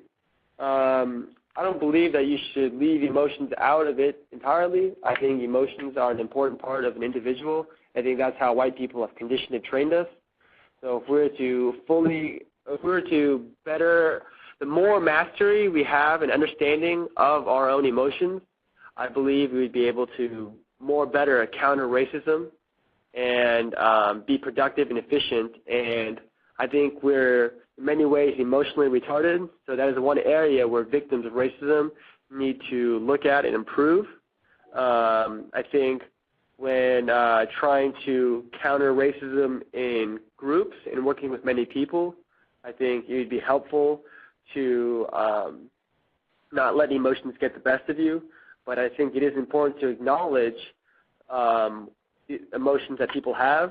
I don't believe that you should leave emotions out of it entirely. I think emotions are an important part of an individual. I think that's how white people have conditioned and trained us. So if we're to better, the more mastery we have and understanding of our own emotions, I believe we would be able to more better counter racism and be productive and efficient. And I think we're in many ways emotionally retarded, so that is one area where victims of racism need to look at and improve. I think when trying to counter racism in groups and working with many people, I think it would be helpful to not let emotions get the best of you, but I think it is important to acknowledge the emotions that people have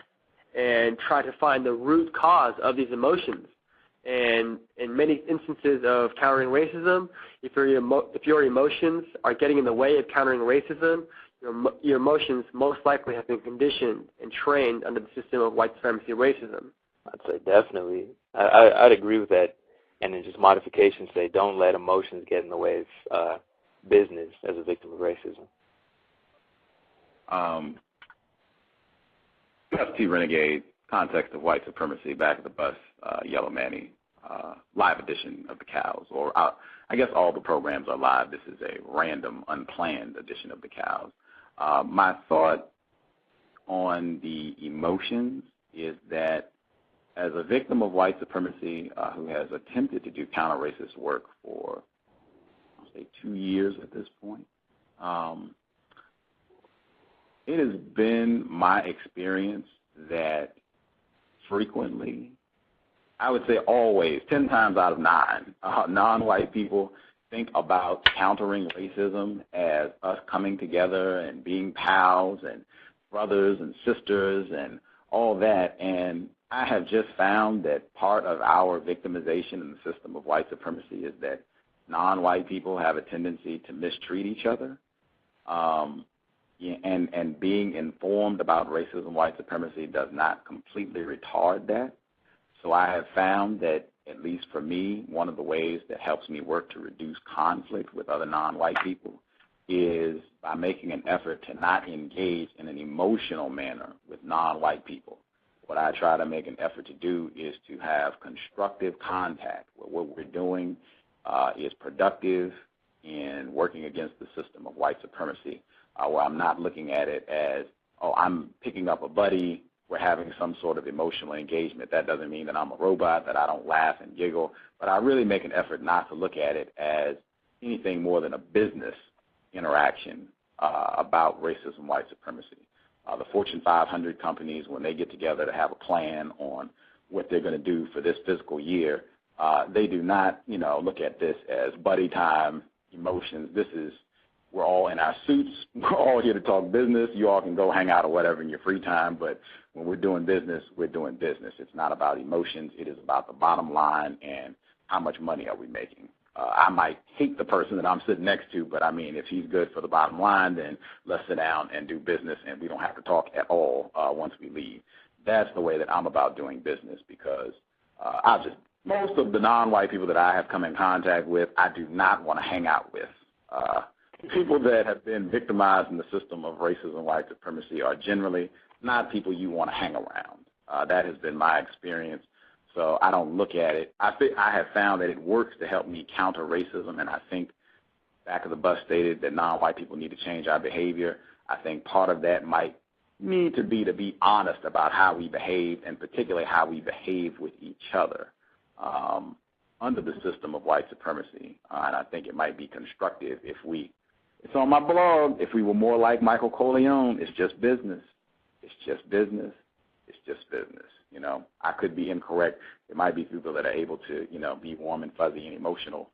and try to find the root cause of these emotions. And in many instances of countering racism, if your emotions are getting in the way of countering racism, your emotions most likely have been conditioned and trained under the system of white supremacy racism. I'd say definitely. I'd agree with that. And then just modifications say don't let emotions get in the way of business as a victim of racism. T. Renegade, context of White Supremacy, Back of the Bus, Yellow Manny, live edition of the Cows, or I guess all the programs are live. This is a random, unplanned edition of the Cows. My thought on the emotions is that as a victim of white supremacy who has attempted to do counter-racist work for, I'll say, 2 years at this point, it has been my experience that frequently, I would say always, 10 times out of 9, non-white people think about countering racism as us coming together and being pals and brothers and sisters and all that. And I have just found that part of our victimization in the system of white supremacy is that non-white people have a tendency to mistreat each other. And being informed about racism, white supremacy does not completely retard that. So I have found that, at least for me, one of the ways that helps me work to reduce conflict with other non-white people is by making an effort to not engage in an emotional manner with non-white people. What I try to make an effort to do is to have constructive contact, where what we're doing is productive in working against the system of white supremacy, where I'm not looking at it as, oh, I'm picking up a buddy, we're having some sort of emotional engagement. That doesn't mean that I'm a robot, that I don't laugh and giggle, but I really make an effort not to look at it as anything more than a business interaction about racism, white supremacy. The Fortune 500 companies, when they get together to have a plan on what they're going to do for this fiscal year, they do not, look at this as buddy time, emotions. This is, we're all in our suits. We're all here to talk business. You all can go hang out or whatever in your free time, but when we're doing business, we're doing business. It's not about emotions. It is about the bottom line and how much money are we making. I might hate the person that I'm sitting next to, but I mean, if he's good for the bottom line, then let's sit down and do business, and we don't have to talk at all once we leave. That's the way that I'm about doing business, because most of the non-white people that I have come in contact with, I do not want to hang out with. People that have been victimized in the system of racism and white supremacy are generally not people you want to hang around. That has been my experience. So I don't look at it. I have found that it works to help me counter racism, and I think Back of the Bus stated that non-white people need to change our behavior. I think part of that might need to be honest about how we behave, and particularly how we behave with each other under the system of white supremacy. And I think it might be constructive if it's on my blog, if we were more like Michael Corleone. It's just business. It's just business. It's just business. I could be incorrect. There might be people that are able to, be warm and fuzzy and emotional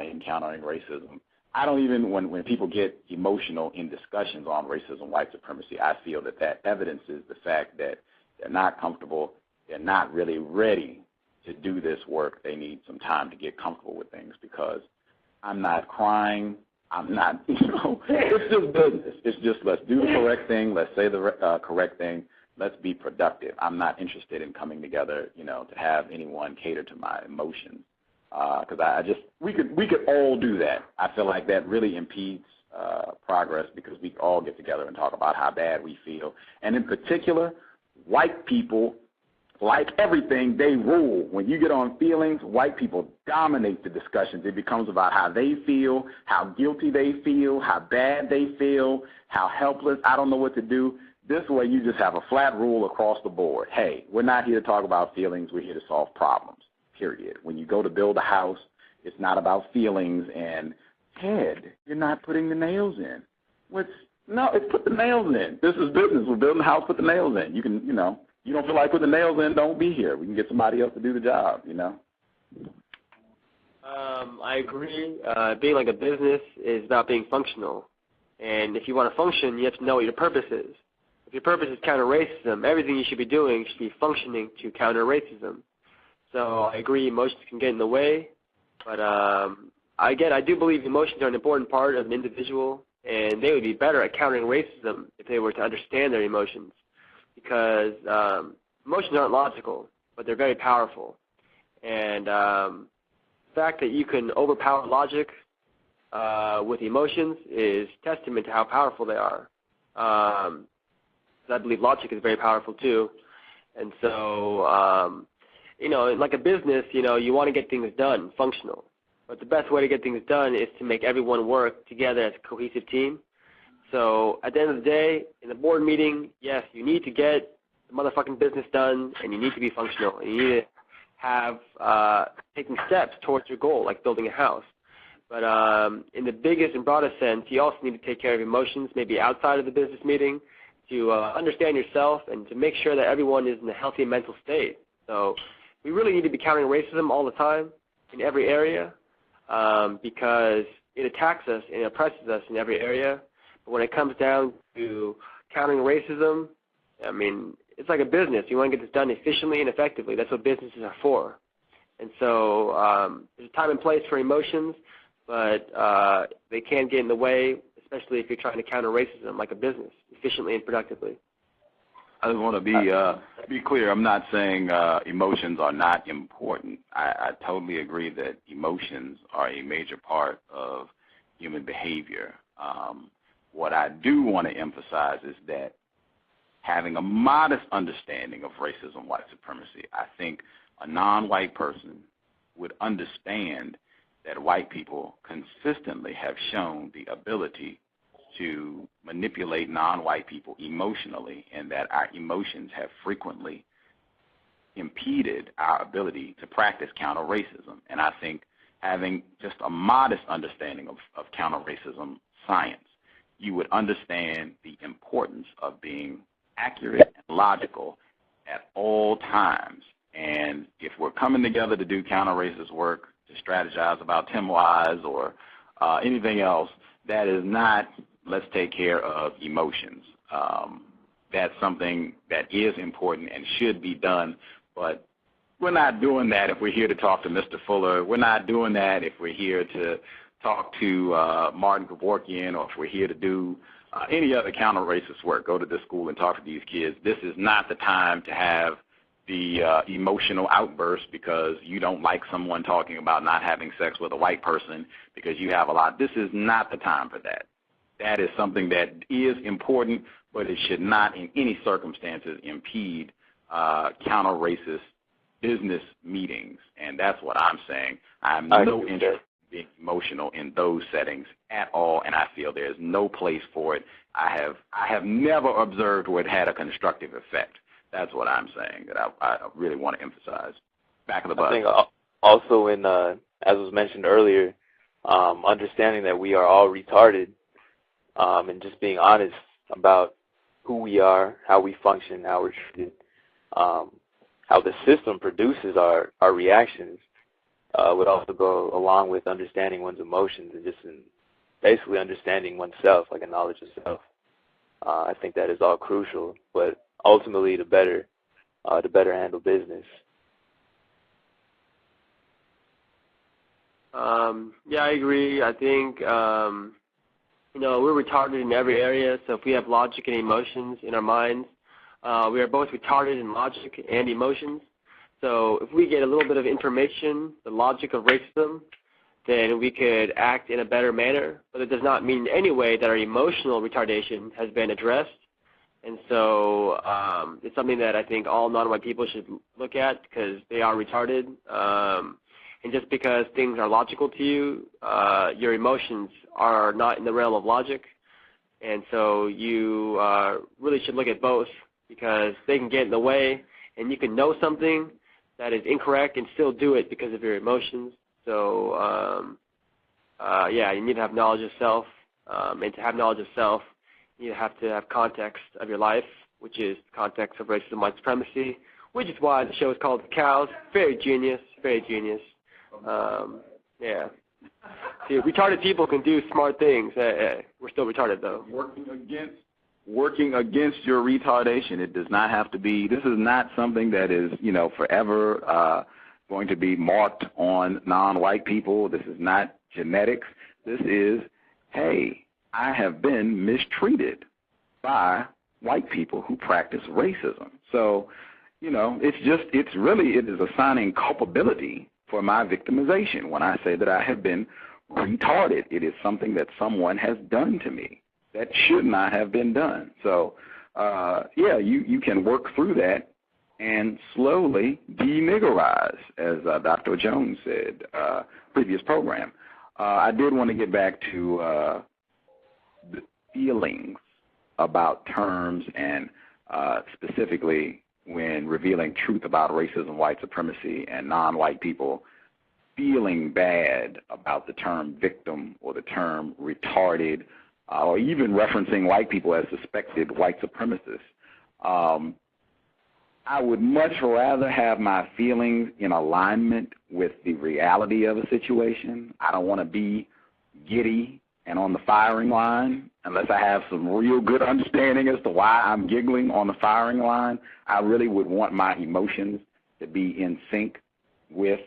in countering racism. I don't even, when people get emotional in discussions on racism, white supremacy, I feel that evidences the fact that they're not comfortable, they're not really ready to do this work. They need some time to get comfortable with things, because I'm not crying. I'm not, it's just business. It's just, let's do the correct thing. Let's say the correct thing. Let's be productive. I'm not interested in coming together, to have anyone cater to my emotions, because we could all do that. I feel like that really impedes progress, because we all get together and talk about how bad we feel. And in particular, white people, like everything, they rule. When you get on feelings, white people dominate the discussions. It becomes about how they feel, how guilty they feel, how bad they feel, how helpless, I don't know what to do. This way, you just have a flat rule across the board. Hey, we're not here to talk about feelings. We're here to solve problems, period. When you go to build a house, it's not about feelings and, Ted, you're not putting the nails in. No, it's put the nails in. This is business. We're building a house, put the nails in. You can, you don't feel like putting the nails in, don't be here. We can get somebody else to do the job, I agree. Being like a business is about being functional. And if you want to function, you have to know what your purpose is. If your purpose is counter racism, everything you should be doing should be functioning to counter racism. So I agree, emotions can get in the way, but again, I do believe emotions are an important part of an individual, and they would be better at countering racism if they were to understand their emotions, because emotions aren't logical, but they're very powerful. And the fact that you can overpower logic with emotions is testament to how powerful they are. I believe logic is very powerful too. And so, like a business, you want to get things done, functional. But the best way to get things done is to make everyone work together as a cohesive team. So at the end of the day, in a board meeting, yes, you need to get the motherfucking business done, and you need to be functional. And you need to have taking steps towards your goal, like building a house. But in the biggest and broadest sense, you also need to take care of emotions, maybe outside of the business meeting, to understand yourself and to make sure that everyone is in a healthy mental state. So we really need to be countering racism all the time in every area because it attacks us and it oppresses us in every area. But when it comes down to countering racism, I mean, it's like a business. You want to get this done efficiently and effectively. That's what businesses are for. And so there's a time and place for emotions, but they can get in the way, especially if you're trying to counter racism like a business, efficiently and productively. I just want to be clear. I'm not saying emotions are not important. I totally agree that emotions are a major part of human behavior. What I do want to emphasize is that having a modest understanding of racism, white supremacy, I think a non-white person would understand that white people consistently have shown the ability to manipulate non-white people emotionally, and that our emotions have frequently impeded our ability to practice counter-racism. And I think having just a modest understanding of counter-racism science, you would understand the importance of being accurate and logical at all times. And if we're coming together to do counter-racist work, to strategize about TIMWISE or anything else, that is not, let's take care of emotions. That's something that is important and should be done, but we're not doing that if we're here to talk to Mr. Fuller. We're not doing that if we're here to talk to Martin Kevorkian, or if we're here to do any other counter-racist work. Go to this school and talk to these kids. This is not the time to have the emotional outburst because you don't like someone talking about not having sex with a white person because you have a lot. This is not the time for that. That is something that is important, but it should not in any circumstances impede counter-racist business meetings. And that's what I'm saying. I have no interest in being emotional in those settings at all, and I feel there's no place for it. I have never observed where it had a constructive effect. That's what I'm saying, that I really want to emphasize. Back of the bus. I think also in, as was mentioned earlier, understanding that we are all retarded and just being honest about who we are, how we function, how we're treated, how the system produces our reactions would also go along with understanding one's emotions and just basically understanding oneself, like a knowledge of self. I think that is all crucial, but ultimately to better handle business. Yeah, I agree. I think we're retarded in every area. So if we have logic and emotions in our minds, we are both retarded in logic and emotions. So if we get a little bit of information, the logic of racism, then we could act in a better manner. But it does not mean in any way that our emotional retardation has been addressed. And so it's something that I think all non-white people should look at because they are retarded. And just because things are logical to you, your emotions are not in the realm of logic. And so you really should look at both because they can get in the way, and you can know something that is incorrect and still do it because of your emotions. So, yeah, you need to have knowledge of self. And to have knowledge of self, you have to have context of your life, which is the context of racism, white supremacy, which is why the show is called C.O.W.S. Very genius, very genius. Yeah. See, retarded people can do smart things. We're still retarded, though. Working against your retardation. It does not have to be, this is not something that is, forever going to be marked on non-white people. This is not genetics. This is, hey, I have been mistreated by white people who practice racism. So, it is assigning culpability for my victimization when I say that I have been retarded. It is something that someone has done to me that should not have been done. So, you can work through that and slowly de-niggerize, as Dr. Jones said, previous program. I did want to get back to the feelings about terms and specifically when revealing truth about racism, white supremacy, and non-white people feeling bad about the term victim or the term retarded, or even referencing white people as suspected white supremacists. I would much rather have my feelings in alignment with the reality of a situation. I don't want to be giddy and on the firing line unless I have some real good understanding as to why I'm giggling on the firing line. I really would want my emotions to be in sync with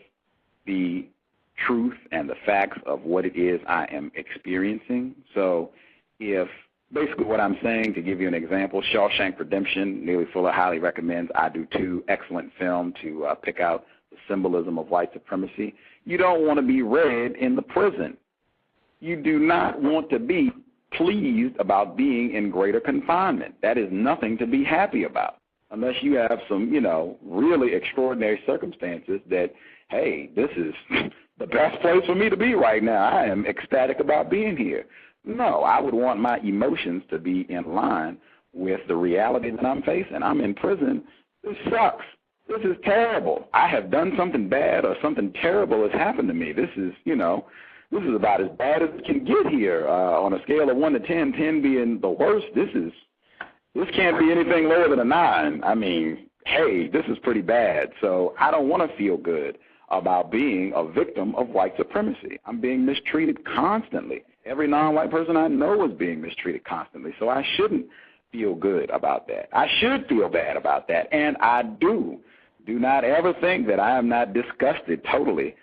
the truth and the facts of what it is I am experiencing. So if basically what I'm saying, to give you an example, Shawshank Redemption, Neely Fuller highly recommends. I do too. Excellent film to pick out the symbolism of white supremacy. You don't want to be read in the prison. You do not want to be pleased about being in greater confinement. That is nothing to be happy about unless you have some, really extraordinary circumstances that, hey, this is the best place for me to be right now. I am ecstatic about being here. No, I would want my emotions to be in line with the reality that I'm facing. I'm in prison. This sucks. This is terrible. I have done something bad or something terrible has happened to me. This is about as bad as it can get here on a scale of 1 to 10, 10 being the worst. This can't be anything lower than a 9. I mean, hey, this is pretty bad. So I don't want to feel good about being a victim of white supremacy. I'm being mistreated constantly. Every non-white person I know is being mistreated constantly, so I shouldn't feel good about that. I should feel bad about that, and I do. Do not ever think that I am not disgusted totally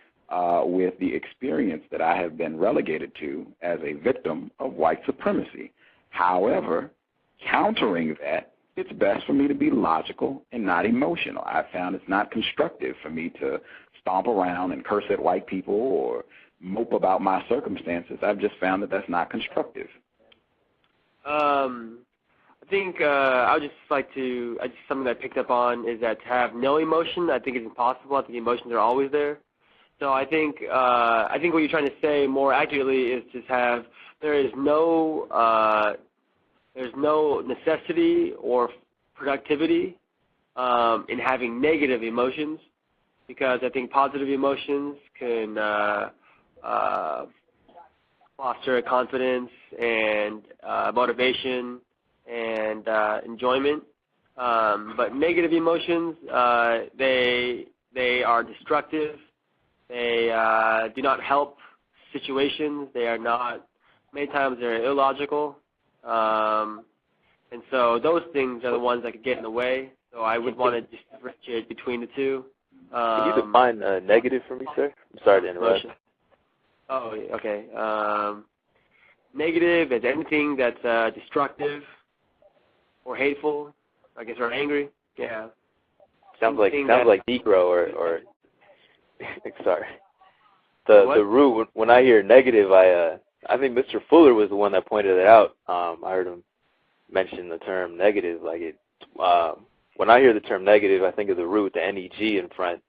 with the experience that I have been relegated to as a victim of white supremacy. However, countering that, it's best for me to be logical and not emotional. I've found it's not constructive for me to stomp around and curse at white people or mope about my circumstances. I've just found that that's not constructive. I think I would just like to, something that I picked up on is that to have no emotion, I think is impossible. I think emotions are always there. So I think what you're trying to say more accurately is to have, there's no necessity or productivity in having negative emotions, because I think positive emotions can foster confidence and motivation and enjoyment. But negative emotions, they are destructive. They do not help situations. They are not, many times they're illogical. And so those things are the ones that could get in the way. So I would want to just differentiate between the two. Can you define negative for me, sir? I'm sorry to interrupt. Oh, okay. Negative is anything that's destructive or hateful, I guess, or angry. Yeah. Sounds like Negro or sorry. The root. When I hear negative, I think Mr. Fuller was the one that pointed it out. I heard him mention the term negative. When I hear the term negative, I think of the root, the N-E-G in front,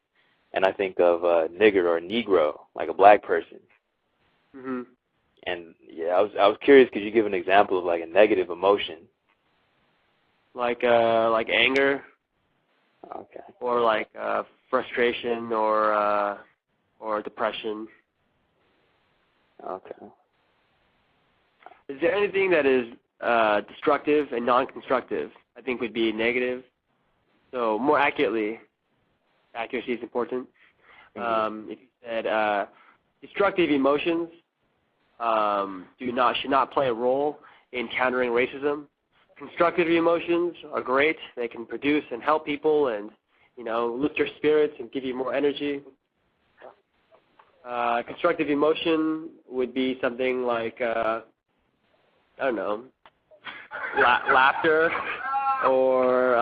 and I think of nigger or Negro, like a black person. Mm-hmm. And yeah, I was curious. Could you give an example of like a negative emotion? Like anger. Okay. Or like frustration or depression. Okay. Is there anything that is destructive and non-constructive? I think would be negative. So more accurately, accuracy is important. If you said destructive emotions should not play a role in countering racism. Constructive emotions are great. They can produce and help people and, lift your spirits and give you more energy. Constructive emotion would be something like, I don't know, laughter, or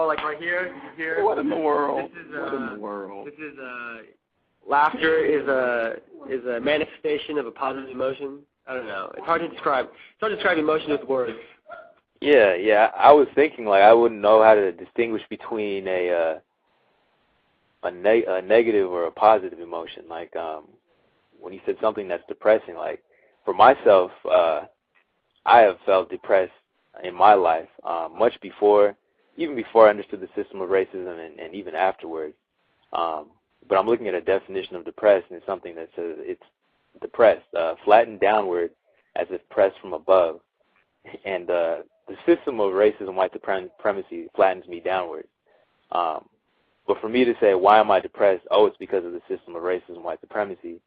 like right here. What in the world? Laughter is a manifestation of a positive emotion. I don't know. It's hard to describe. It's hard to describe emotion with words. Yeah. I was thinking like I wouldn't know how to distinguish between a negative or a positive emotion. Like when you said something that's depressing, like for myself, I have felt depressed in my life much before, even before I understood the system of racism and even afterwards. But I'm looking at a definition of depressed, and it's something that says it's depressed, flattened downward as if pressed from above. And the system of racism, white supremacy, flattens me downward. But for me to say, why am I depressed? Oh, it's because of the system of racism, white supremacy.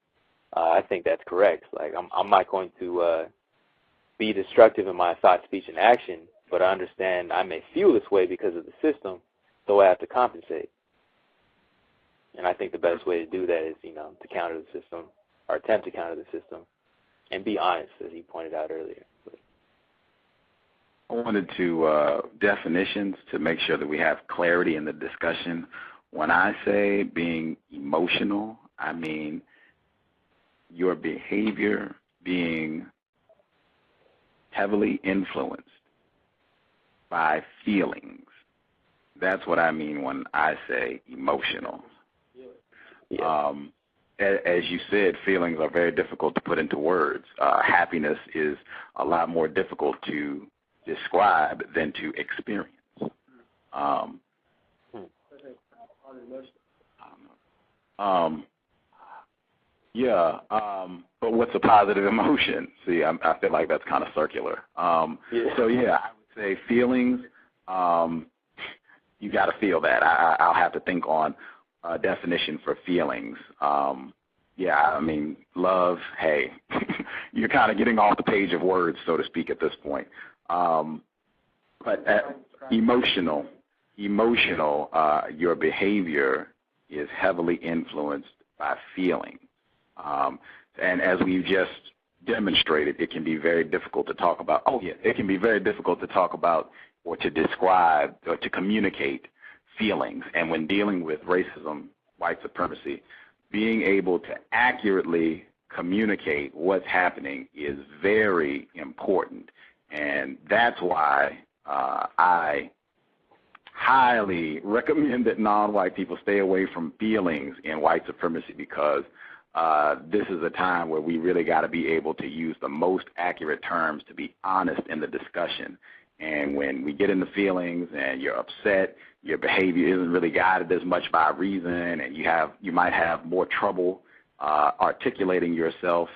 I think that's correct. Like, I'm not going to be destructive in my thought, speech, and action, but I understand I may feel this way because of the system, so I have to compensate. And I think the best way to do that is, to counter the system, or attempt to counter the system, and be honest, as he pointed out earlier. I wanted to definitions to make sure that we have clarity in the discussion. When I say being emotional, I mean your behavior being heavily influenced by feelings. That's what I mean when I say emotional. Yeah. As you said, feelings are very difficult to put into words. Happiness is a lot more difficult to describe than to experience. But what's a positive emotion? See, I feel like that's kind of circular. So yeah, I would say feelings. You got to feel that. I'll have to think on a definition for feelings. I mean, love. Hey, you're kind of getting off the page of words, so to speak, at this point. But emotional, your behavior is heavily influenced by feeling. And as we've just demonstrated, it can be very difficult to talk about. It can be very difficult to talk about or to describe or to communicate feelings. And when dealing with racism, white supremacy, being able to accurately communicate what's happening is very important. And that's why I highly recommend that non-white people stay away from feelings in white supremacy, because this is a time where we really got to be able to use the most accurate terms to be honest in the discussion. And when we get into feelings and you're upset, your behavior isn't really guided as much by reason, and you might have more trouble articulating yourself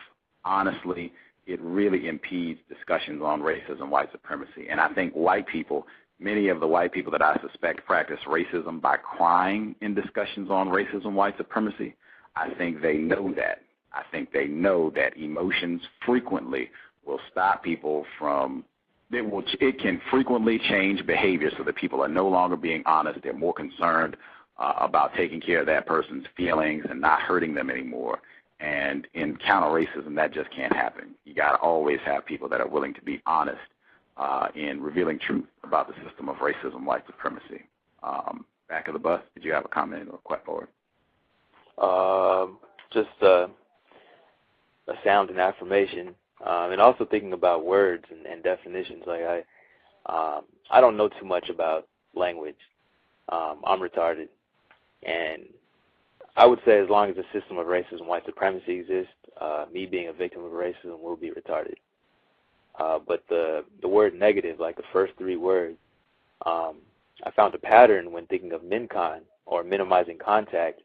honestly, it really impedes discussions on racism, white supremacy. And I think white people, many of the white people that I suspect practice racism by crying in discussions on racism, white supremacy, I think they know that. I think they know that emotions frequently will stop people from, it can frequently change behavior so that people are no longer being honest. They're more concerned about taking care of that person's feelings and not hurting them anymore. And in counter-racism, that just can't happen. You got to always have people that are willing to be honest in revealing truth about the system of racism, white supremacy. Back of the bus, did you have a comment or question? Just a sound and affirmation, and also thinking about words and definitions. Like I don't know too much about language. I'm retarded, and I would say as long as the system of racism, white supremacy exists, me being a victim of racism will be retarded. But the word negative, like the first three words, I found a pattern when thinking of MinCon, or minimizing contact.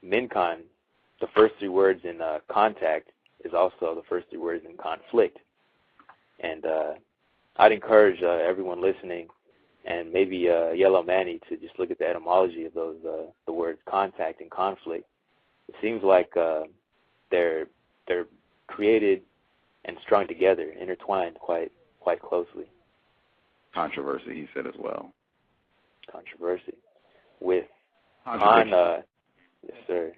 MinCon, the first three words in contact, is also the first three words in conflict. And I'd encourage everyone listening, and maybe Yellow Manny, to just look at the etymology of those the words contact and conflict. It seems like they're created and strung together, intertwined quite closely. Controversy, he said as well. Controversy. With yes, sir.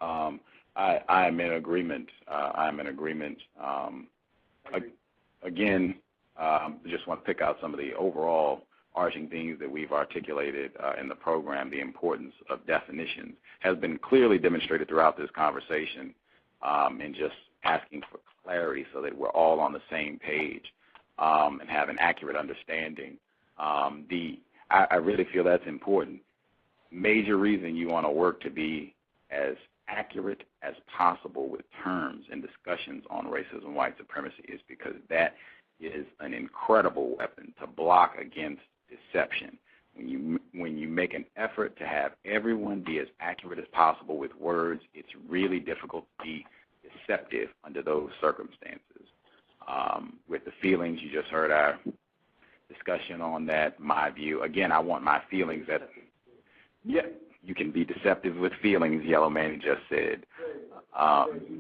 I am in agreement. Again, just want to pick out some of the overall arching themes that we've articulated in the program. The importance of definitions has been clearly demonstrated throughout this conversation, and just asking for clarity so that we're all on the same page. and have an accurate understanding. I really feel that's important. Major reason you want to work to be as accurate as possible with terms and discussions on racism, white supremacy is because that is an incredible weapon to block against deception. When you make an effort to have everyone be as accurate as possible with words, it's really difficult to be deceptive under those circumstances. With the feelings, you just heard our discussion on that, my view. Again, I want my feelings that, yeah, you can be deceptive with feelings, Yellow Manny just said.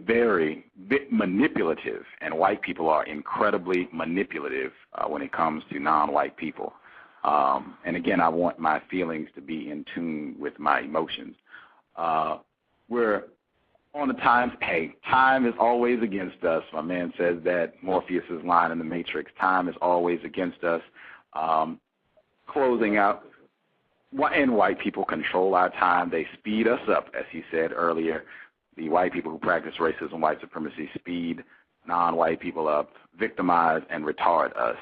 Very manipulative, and white people are incredibly manipulative when it comes to non-white people. And again, I want my feelings to be in tune with my emotions. We're on the time. Hey, time is always against us. My man says that, Morpheus' line in The Matrix, time is always against us. Closing out, and white people control our time. They speed us up, as he said earlier. The white people who practice racism, white supremacy, speed non-white people up, victimize, and retard us.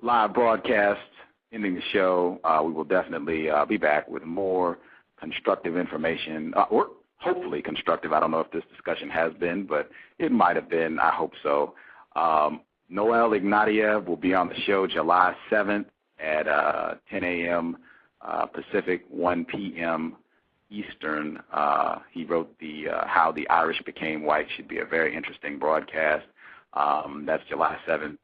Live broadcast, ending the show. We will definitely be back with more constructive information, or hopefully constructive. I don't know if this discussion has been, but it might have been. I hope so. Noel Ignatieff will be on the show July 7th at 10 a.m. Pacific, 1 p.m. Eastern. He wrote the How the Irish Became White. Should be a very interesting broadcast. That's July 7th.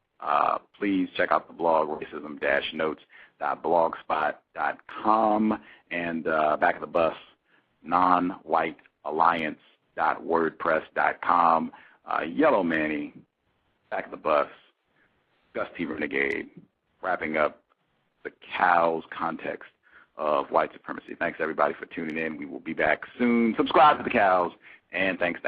Please check out the blog, racism-notes.blogspot.com, and Back of the Bus, nonwhitealliance.wordpress.com. Yellow Manny, Back of the Bus, Gus T. Renegade, wrapping up the C.O.W.S context of white supremacy. Thanks, everybody, for tuning in. We will be back soon. Subscribe to the C.O.W.S, and thanks.